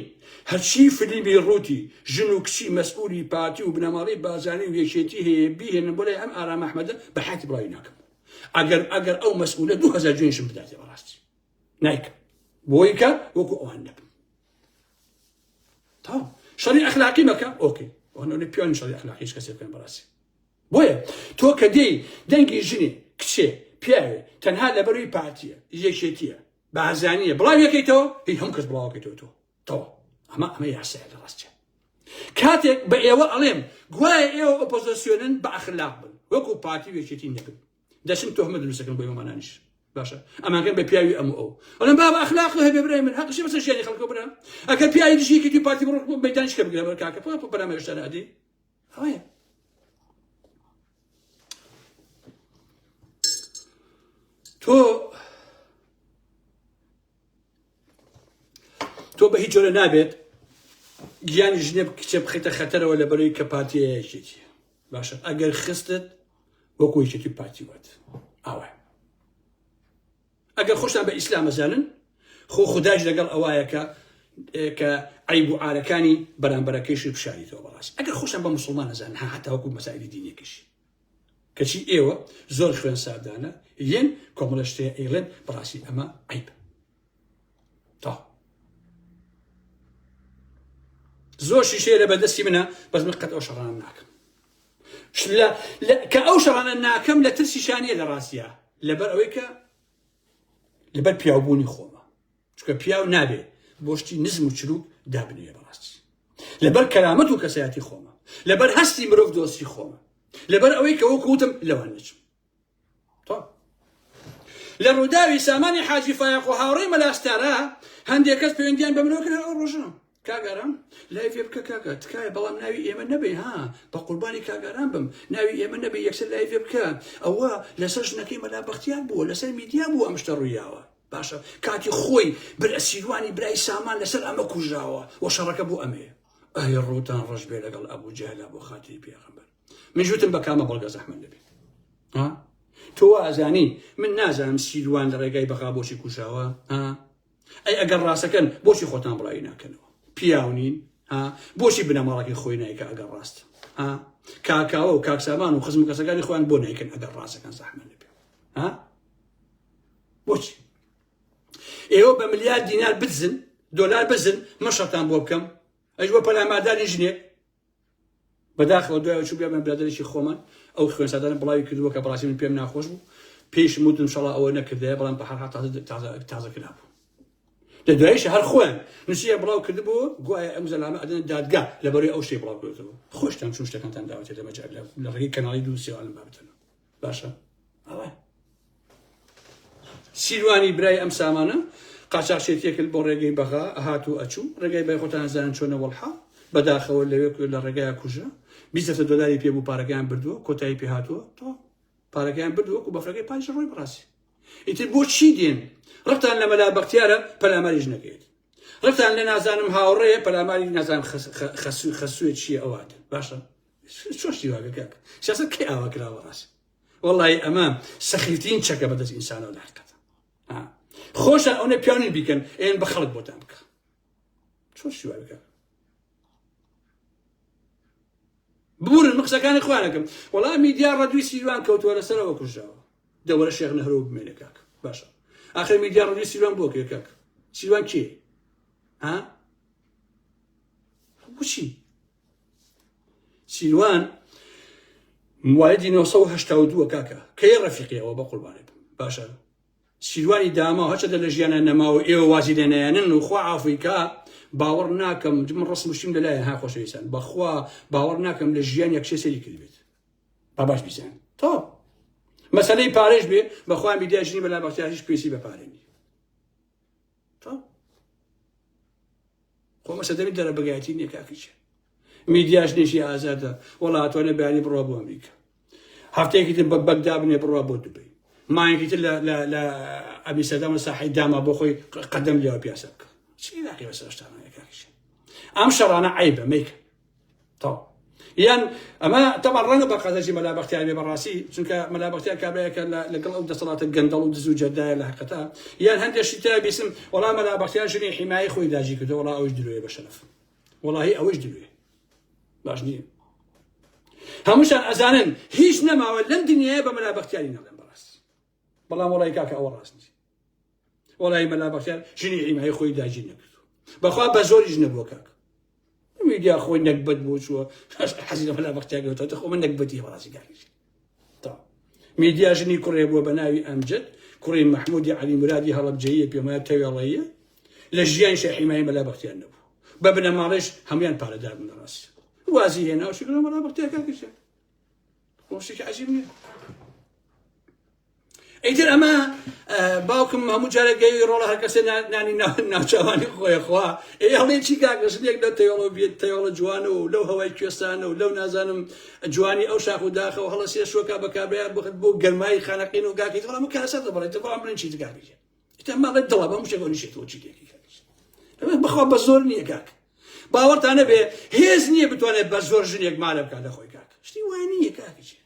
Speaker 1: هەرچی فلیمی ڕووتی ژن و کچی مەسئولی پارتی و بنەماڵی بازانی و یەکێتی هەیە بیهێنن بۆ لای ئەم ئارام ئەحمەدە بە حاتی بڵاوی ناکەم ئەگەر ئەو مەسئولە 2000 جوێنشم بداتێ بەڕاستی نایکە بۆی کە وەکو ئەوان نەبن تاو شەڕی ئەخلاقی مەکە ئۆکەی ئەوانە پیاوانی شەڕی ئەخلاقیش کەسێ بکەن بەڕاستی بۆیە تۆ کە دێی دەنگی ژنێ کچێ پیاوێ تەنها لەبەروی پارتیە یەکێتیە بازانیە بڵاو یەکەیتەوە هیچ هەموو کەس بڵاوەکەیتەوە تۆ ئەمە یاسایە لە ڕاستیە کاتێک بە ئێوە ئەڵێم گوایە ئێوە ئۆپۆزیسیۆنن بە ئەخلاق بن وەکو پارتی یەکێتی نەبن دەچن تۆهمەت دروستەکەن بۆ ئێوەمانانیش باشە ئەمانکەن بە پیاوی ئەو ئەڵێم بابە ئەخلاق هەبێ برای من حەقشی بەسەر ژیانی خەڵکۆ برا ئەگەر پیاوی دژیەکی توی پارتی بڕۆ مەیدانیش کە بگرە بەر کاکە بەرامە هێشتا نادی ئەوەیە تۆ بە هیچ جۆرە نابێت گیانی ژنێ کچە بخیتە خەتەرەوە لە بەرەوەی کە پارتیە یەکێتیە باشە ئەگەر خستت وەکو یەکێتی پارتی وات ئاوە ئەگەر خۆشتان بە ئیسلام ئەزانن خۆ خوداش لەگەڵ ئەوایە کە عیب و عارەکانی بەرامبەرەکەیشی بشاریتەوە بەڕاستی ئەگەر خۆشتان بە موسڵمان ئەزانن هەتا وەکو مەسائیلی دینیەکەشی کەچی ئێوە زۆر خوێن سادانە یەن کۆمەڵە شتەیە ئێڵێن بەڕاستی ئەمە عیب تا زۆر شیشەیە لە بەدەستی منە بەس من قەت ئەو شەڕانە ناکەم کە ئەو شەڕانە ناکەم لە ترسی شانیە لە ڕاستیە لەبەر ئەوەی کە لەبەر پیاوبوونی خۆمە چونکە پیاو نابێ بۆشتی نزم و چروک دابنێ بەڕاستی لەبەر کەرامەت و کەسایەتی خۆمە لەبەر هەستی مرۆڤ دۆستی خۆمە لەبەر ئەوەی کە وەکو وتم لەوان نەچم لە ڕووداوی سامانی حاجی فایق و هاوڕێی مەلاستارە هەندێک کەس پەیوەندیان بە منەوە کرد ئەو ڕۆژە کاگەران لای فێ بکە کاکە تکایە بەڵام ناوی ئێمە نەبێ ها بە قوربانی کاگەران بم ناوی ئێمە نەبێ یەکسەر لای فێ بکە ئەوە لەسەر ژنەکەی مەلا بەختیار بووە لەسەر میدیا بوو ئەم شتە ڕوویاوە باشە کاتی خۆی برە سیروانی برای سامان لەسەر ئەمە کوژراوە و شەڕەکە بوو ئەمەیە ئەی ڕووتان ڕەش بێ لەگەڵ ئەبوو جەهل بۆ خاتری پێغەمبەر من ژوتم بە کامە بەڵگە زەحمەت نەبێ ها تۆ ئازانی من نازانم سیروان لە ڕێگای بەغا بۆچی کوژاوە ئەی ئەگەر ڕاستەکەن بۆچی خۆتان بڵاوی ناکەنەوە پیاونین بۆچی بنەماڵەکەی خۆی نایکە ئەگەر ڕاستە کاکاوە و کاکسامان و خزم کەسەکانی خۆیان بۆ نایکەن ئەگەر ڕاستەکان زەحمەت نەبێ بۆچی ئێوە بە ملیار دینار بزن دۆلار بزن من شەرتان بۆ بکەم ئەش بۆ پەلاماداری ژنێک بەداخەوە دوایەوە چوو بێ من برادەرێکی خۆمان ئەو خوێنسادانە بڵاوی کردووە کە بەڕاستی من پێم ناخۆش بوو پێشم وتم ئینشەڵڵا ئەوە نەکردەیە بەڵام بە هەر تازە کرابوو لە دواییشە هەر خۆیان نووسیە بڵاو کردبووە گوایە ئەم زەلامە ئەدەن دادگا لەبەرەوەی ئەو شتێ بڵاو کردەوە خۆشتان چون شتەکانتان داوەتێت لەمە جار لە ڕێگەی کەناڵی دووسێوانم بابەتەوە باشە ئەوە سیروانی برای ئەم سامانە قاچاقچێتیە کرد بۆ ڕێگەی بەغا هاتوو ئەچوو ڕێگای بای خۆتان زانن چۆنە وەڵحا بەداخەوە لەوێ لە ڕێگایە کوژە 20 دلاری پێ بوو پارەکەیان بردووە کۆتایی پێ هاتووە تۆ پارەکەیان بردووە و بەفرەکەی پانج ڕۆی بڕاستی ئیتر بۆ چی دێن ڕقتان لە مەلا بەختیارە پەلاماری ژنەکەیت ڕفتان لە نازانم هاوڕێ پەلاماری نازانم خەسوویە چییە ئەوات باشە چۆشتی واگە کاک سیاسەت کێ ئاوا کراوە ڕاست وەڵڵی ئەمە سەخیترین چەکە بەدەست ئینسانەوە لە حقیقەتە خۆشە ئەوەی پیاوانی بیکەن ئێن بە خەڵک بۆتان بکە چۆشتی وا بکە ببورن قسەکانی خۆیانەکەم وەڵام میدیا ڕەدووی سیروان کەوتووە لەسەرەوە کوژراوە دەوەرە شێخ نەهرۆ بمێنێ کاک باشە ئاخر میدیا ڕەدووی سیروان بۆ کێ کاک سیروان کێ بۆچی سیروان موالدی 1982 کاکە کەی ڕەفیقیەوە بە قوربانێ باشە سیروانی داما هەچەدە لە ژیانە نەماوە ئێوە وازی لێ نەیانن و خوا عافیکا باوەڕ ناکەم من ڕسم وشتیم لەلایەن ها خۆشەویستان بەخوا باوەڕ ناکەم لە ژیان یەکشێ سەری کردبێت با باش بیزان تۆ مەسەلەی پارێش بێ بەخوا میدیاژنی بەلا بەختیاریش پێسی بەپارێنی تۆ خۆ مەسەدەمی دەرە بەگایەتی نییە کاکیچە میدیاژنێکی ئازادە وەڵا ئەتوانێ بەیانی بڕوا بۆ ئەمریکا هەفتەیەکی تر بە بەگدا بنێ بڕوا بۆ دوبەی مایەکی تر لە ئەمیستەردام لە ساحەی داما بۆ خۆی قەدەم لێوە پیاسە بکە چی ناقی بەسەر شتانەیە کاکیچە ئەم شەڕانە عیبە مەیکە تۆ یان ئەمە تەمان ڕەنگە بە قەدەجی مەلا بەختیار بێ بەڕاستی چونکە مەلا بەختیار کابراایەکە لەگەڵ ئەو دەسەڵاتە گەندەڵ و دز و جەردایە لە حقیقەتە یان هەندێکی تر بیسم وەڵام مەلا بەختیار ژنی حیمایی خۆی داژی کردەوە وەڵا ئەوەش درۆیە بە شەرەف وەڵاهی ئەوەش درۆیە باش نییە هەمووشان ئەزانن هیچ نەماوە لەم دنیایە بە مەلا بەختیاری نەڵێن بەڕاستی بەڵام وەڵای کاکە ئەوە ڕاست نیست وەڵای مەلا بەختیار ژنی حیمایی خۆی داژی نەکردو بەخوا بە زۆریش نەبووە کاکە میدیا خۆی نەکبەت بۆ چووە حەزی لە مەلا بەختیار گرتەوە خۆ من نەکبەتی بەڕاستی کاکیش تا میدیا ژنی کوڕێ بووە بە ناوی ئەمجد کوڕی مەحموودی عەلی مرادی هەڵەبجەییە پێمایە تەوێڵەیە لە ژیانیشە حیمایی مەلا بەختیار نەبوو بە بنەماڵیش هەمویان پارەدار بوون ڕاستی وازی هێنا و شکرە مەلا بەختیار کاکیشە خۆشتێکی عەجیب نییە ئیتر ئەمە باوکم هەموو جارێک گەیوی ڕۆڵە هەر کەسێ نانی ناوچاوانی خۆی خوا هەڵێ چی کاکە شتێک لە تەیۆڵە بێت تەیۆڵە جوانە و لەو هەوای کوێستانە و لەو نازانم جوانی ئەو شاخ و داخەوە هەڵە سێ شۆکا بە کابرایان بخت بۆ گەرمایی خانەقین و گاکەیت وەڵام کارەسەر دەبڕێت بەڵام بڵێن چیت کاکیشە ئیتر ماڵێت دڵە بەموو شتێک نیشێتەوە چیتێکی کاکیشە بەخوا بە زۆر نییە کاک باوەڕتان نەبێ هێز نییە بتوانێت بە زۆر ژنێک مالە بکات لە خۆی کاک شتی وای نییە کاکیشە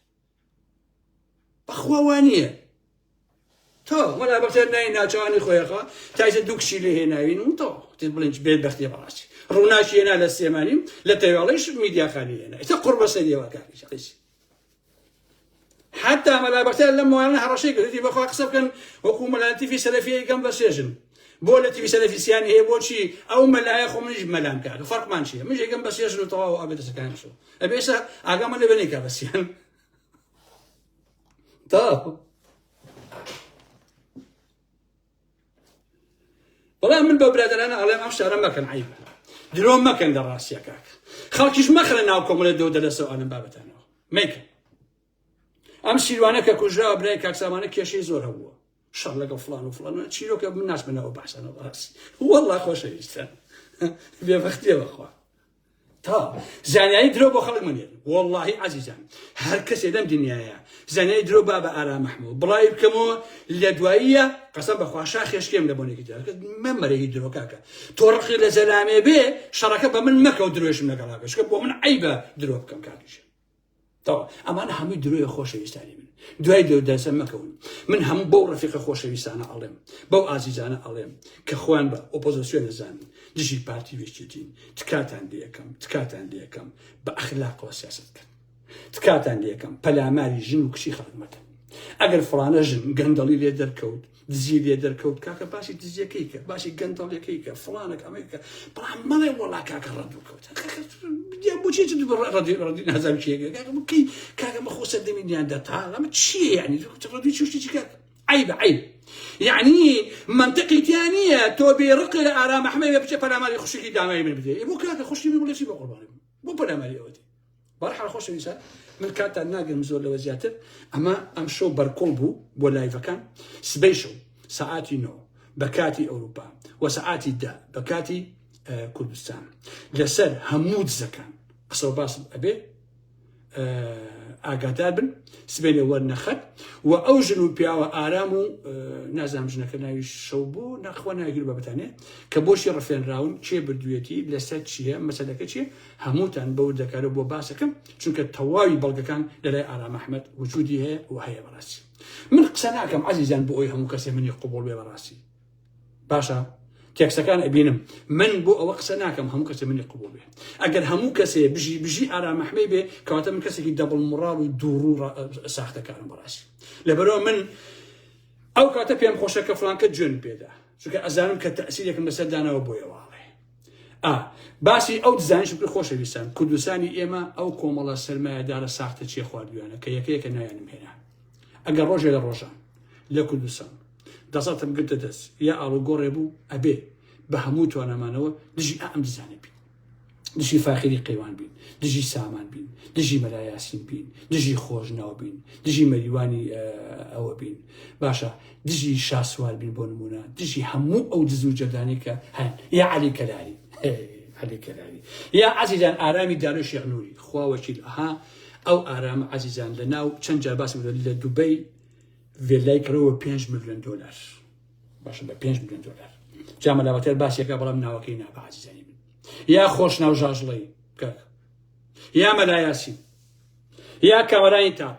Speaker 1: بەخوا وای نییە تۆ مەلا بەختیار نای ناوچەوانی خۆیەخوا تایزە دوو کشی لێ هێناوین و تۆ بڵێن بێت بەختیە بەڕاستی ڕووناکی هێنا لە سێمانیم لە تەیواڵیش میدیاخانی هێنا ئیتر قوڕ بە سەریەوە کاکیشە قیسی حتا مەلا بەختیار لەم وانە هەڕەشەی کردی بەخوا قسە بکەن وەکو مەلا تیفی سەلەفیە یەکەم بەسێژن بۆ لە تیفی سەلەفیسیان هەیە بۆچی ئەو مەلایە خۆ منیش مەلام کاکە فەرقمان چییە من یەکەم بەسێژن و تەواو ئابێ دەسەکانی شۆ ئەبێ ئێستا ئاگامە لێ بنێ کا بەسییان تا بەڵام من بە برادرانە ئەڵێم ئەم شتانە مەکەن عیبە درۆ مەکەن لە ڕاستیە کاکە خەڵکیش مەخرە ناو کۆمەڵە دەو دەلەسەوە ئەڵێم بابەتانەوە مەیکەن ئەم سیروانە کە کوژراوە برای کاکسامانە کێشەی زۆر هەبووە شەڕ لەگەڵ فڵان و فڵان چیرۆکە من ناسمەنەوە باسانەوە بەڕاستی وەڵڵا خۆشەویستە بێبەختیە بەخوا تا زانیاری درۆ بۆ خەڵک منێن وەڵڵاهی عەزیزان هەر کەسێ لەم دنیایە زانیاری درۆ با بە ئارام مەحموود بڵاوی بکەمەوە لە دواییە قەسەم بەخوا شاخێشکێم لە بۆنێکی تر مەمەرەی درۆ کاکە تۆ ڕقی لە زەلامێ بێ شەڕەکە بە من مەکە و درۆشم لەگەڵاکە چکە بۆ من عیبە درۆ بکەم کاکیشە تەوا ئەمانە هەمووی درۆیە خۆشەویستانی من دوای دەو دەسە مەکەون من هەموو بەو ڕەفیقە خۆشەویستانە ئەڵێم بەو ئازیزانە ئەڵێم کە خۆیان بە ئۆپۆزیسیۆن دەزانن دژی پارتی وێچێتین تکاتان لێەکەم بە ئەخلاقەوە سیاسەت بکەن تکاتان لێەکەم پەلاماری ژن و کچی خەڵک مەکەن ئەگەر فڵانە ژن گەندەڵی لێ دەرکەوت دزی لێ دەرکەوت کاکە باسی دزیەکەی کە باسی گەندەڵیەکەی کە فڵانێک ئەمەیکە بەڵام مەڵێ وەڵا کاکە ڕەدوو کەوت بۆچی ڕەدی نازانم چیەکە کاکە بەخۆ سەردەمینیان دەتا ئەمە چییە یعنی ڕەدوی چی شتێکی کاکە عیب يعني منطقي ثانية تو بيرق إلى آرام أحمد بيبقى برامج خشية دامي من بديه مو كذا خشية من ولا شيء بقربان مو برامج أودي برحل خوش إنسان من كانت الناقل مزول لوزياته أما أم شو بركلبو ولا يفكان سبيشو ساعاتي نو بكاتي أوروبا وساعاتي دا بكاتي كردستان لسر همود زكان أصلا باس أبي ئاگادار بن سبێنێ وەرنەخەت و ئەو ژن و پیاوە ئارام و نازانم ژنەکە ناوی شەو بوو نەخوا ناگیر بە بەتانێ کە بۆشی ڕفێنراون چێ بردوێتی لەسەر چییە مەسەلەکە چیە هەمووتان بەو دەکارە بۆ باسەکەم چونکە تەواوی بەڵگەکان لەلای ئارام ئەحمەد وجودی هەیە و هەیە بەڕاستی من قسە ناکەم عەزیزان بۆ ئەوی هەموو کەسێ منی قبوڵ بێ بەڕاستی باشە تێکسەکان ئەبینم من بۆ ئەوە قسە ناکەم هەموو کەسێ منی قبوڵ بێ ئەگەر هەموو کەسێ بژی ئارام ئەحمەد بێ کەواتە من کەسێکی دەبڵ مڕاڵ و دووڕوو ساختەکانم بەڕاستی لەبەرەوە من ئەو کاتە پێم خۆشە کە فڵانکە جوێن پێدا چونکە ئەزانم کە تەئسیرێکم لەسەر داناوە بۆیەواڵێ باسی ئەو دزانش بکە خۆشەویستان کوردستانی ئێمە ئەو کۆمەڵە سەرمایەدارە ساختە چیە خواردویانە کە یەکەیەکە نایانم هێنا ئەگەر ڕۆژێ لە ڕۆژان لە کوردستان دەسەڵتم گرتە دەست یا ئاڵوگۆڕێ بوو ئەبێ بە هەموو توانەمانەوە دژی ئەم دزانە بین دژی فاخری قەیوان بین دژی سامان بین دژی مەلایاسین بین دژی خۆشناو بین دژی مەریوانی ئەوە بین باشە دژی شاسوار بین بۆ نمونە دژی هەموو ئەو دز و جەردانی کە هەن یا عەلی کەلاری عەلی کەلاری یا عەزیزان ئارامی دارۆ شێخ نووری خوا وەکیل ئەها ئەو ئارامە عەزیزان لە ناو چەند جار باسی لە دوبەی ڤێلای کڕەوە 5 ملیۆن دۆلار باشە بە 5 ملیۆن دۆلار جا مەلاوەتەر باسیەکە بەڵام ناوەکەی نابە عەزیزانی من یا خۆشناو ژاژڵەی کاک یا مەلایاسی یا کامەرانی تاپ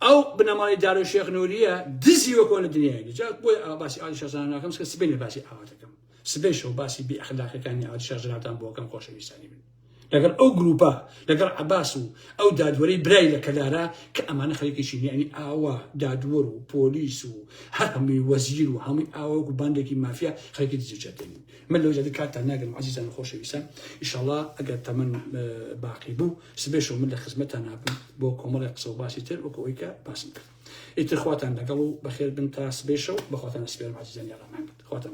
Speaker 1: ئەو بنەمای دارۆ شێخ نووریە دزی وەکۆ لە دنیای جا بۆی باسی ئاوی شازانە ناکەم کە سبەی باسی ئاواتەکەم سبەیشەوە باسی بی ئەخلاقەکانی ئاوی شازاناتان بۆکەم خۆشەویستانی من لەگەڵ ئەو گروپە لەگەڵ عەباس و ئەو دادوەرەی برای لە کەلارە کە ئەمانە خەریکیشین یعنی ئاوا دادوەر و پۆلیس و هەر هەمووی وەزیر و هەمووی ئاوا و بانێکی مافیا خەریکی دزیجەتێنین من لەو جادە کاتتان ناگەم عەزیزان خۆشەویستان ئینشاڵڵا ئەگەر تەمەن باقی بوو سبێشەوە من لە خزمەتتان هاتم بۆ کۆمەڵێک قسە و باسی تر وەکو ئەوەی کە باسم کرد ئیتر خواتان لەگەڵ و بەخێر بن تا سبێشەو بەخواتان سپێرم عەزیزانی ئاڕام محەممەد خواتان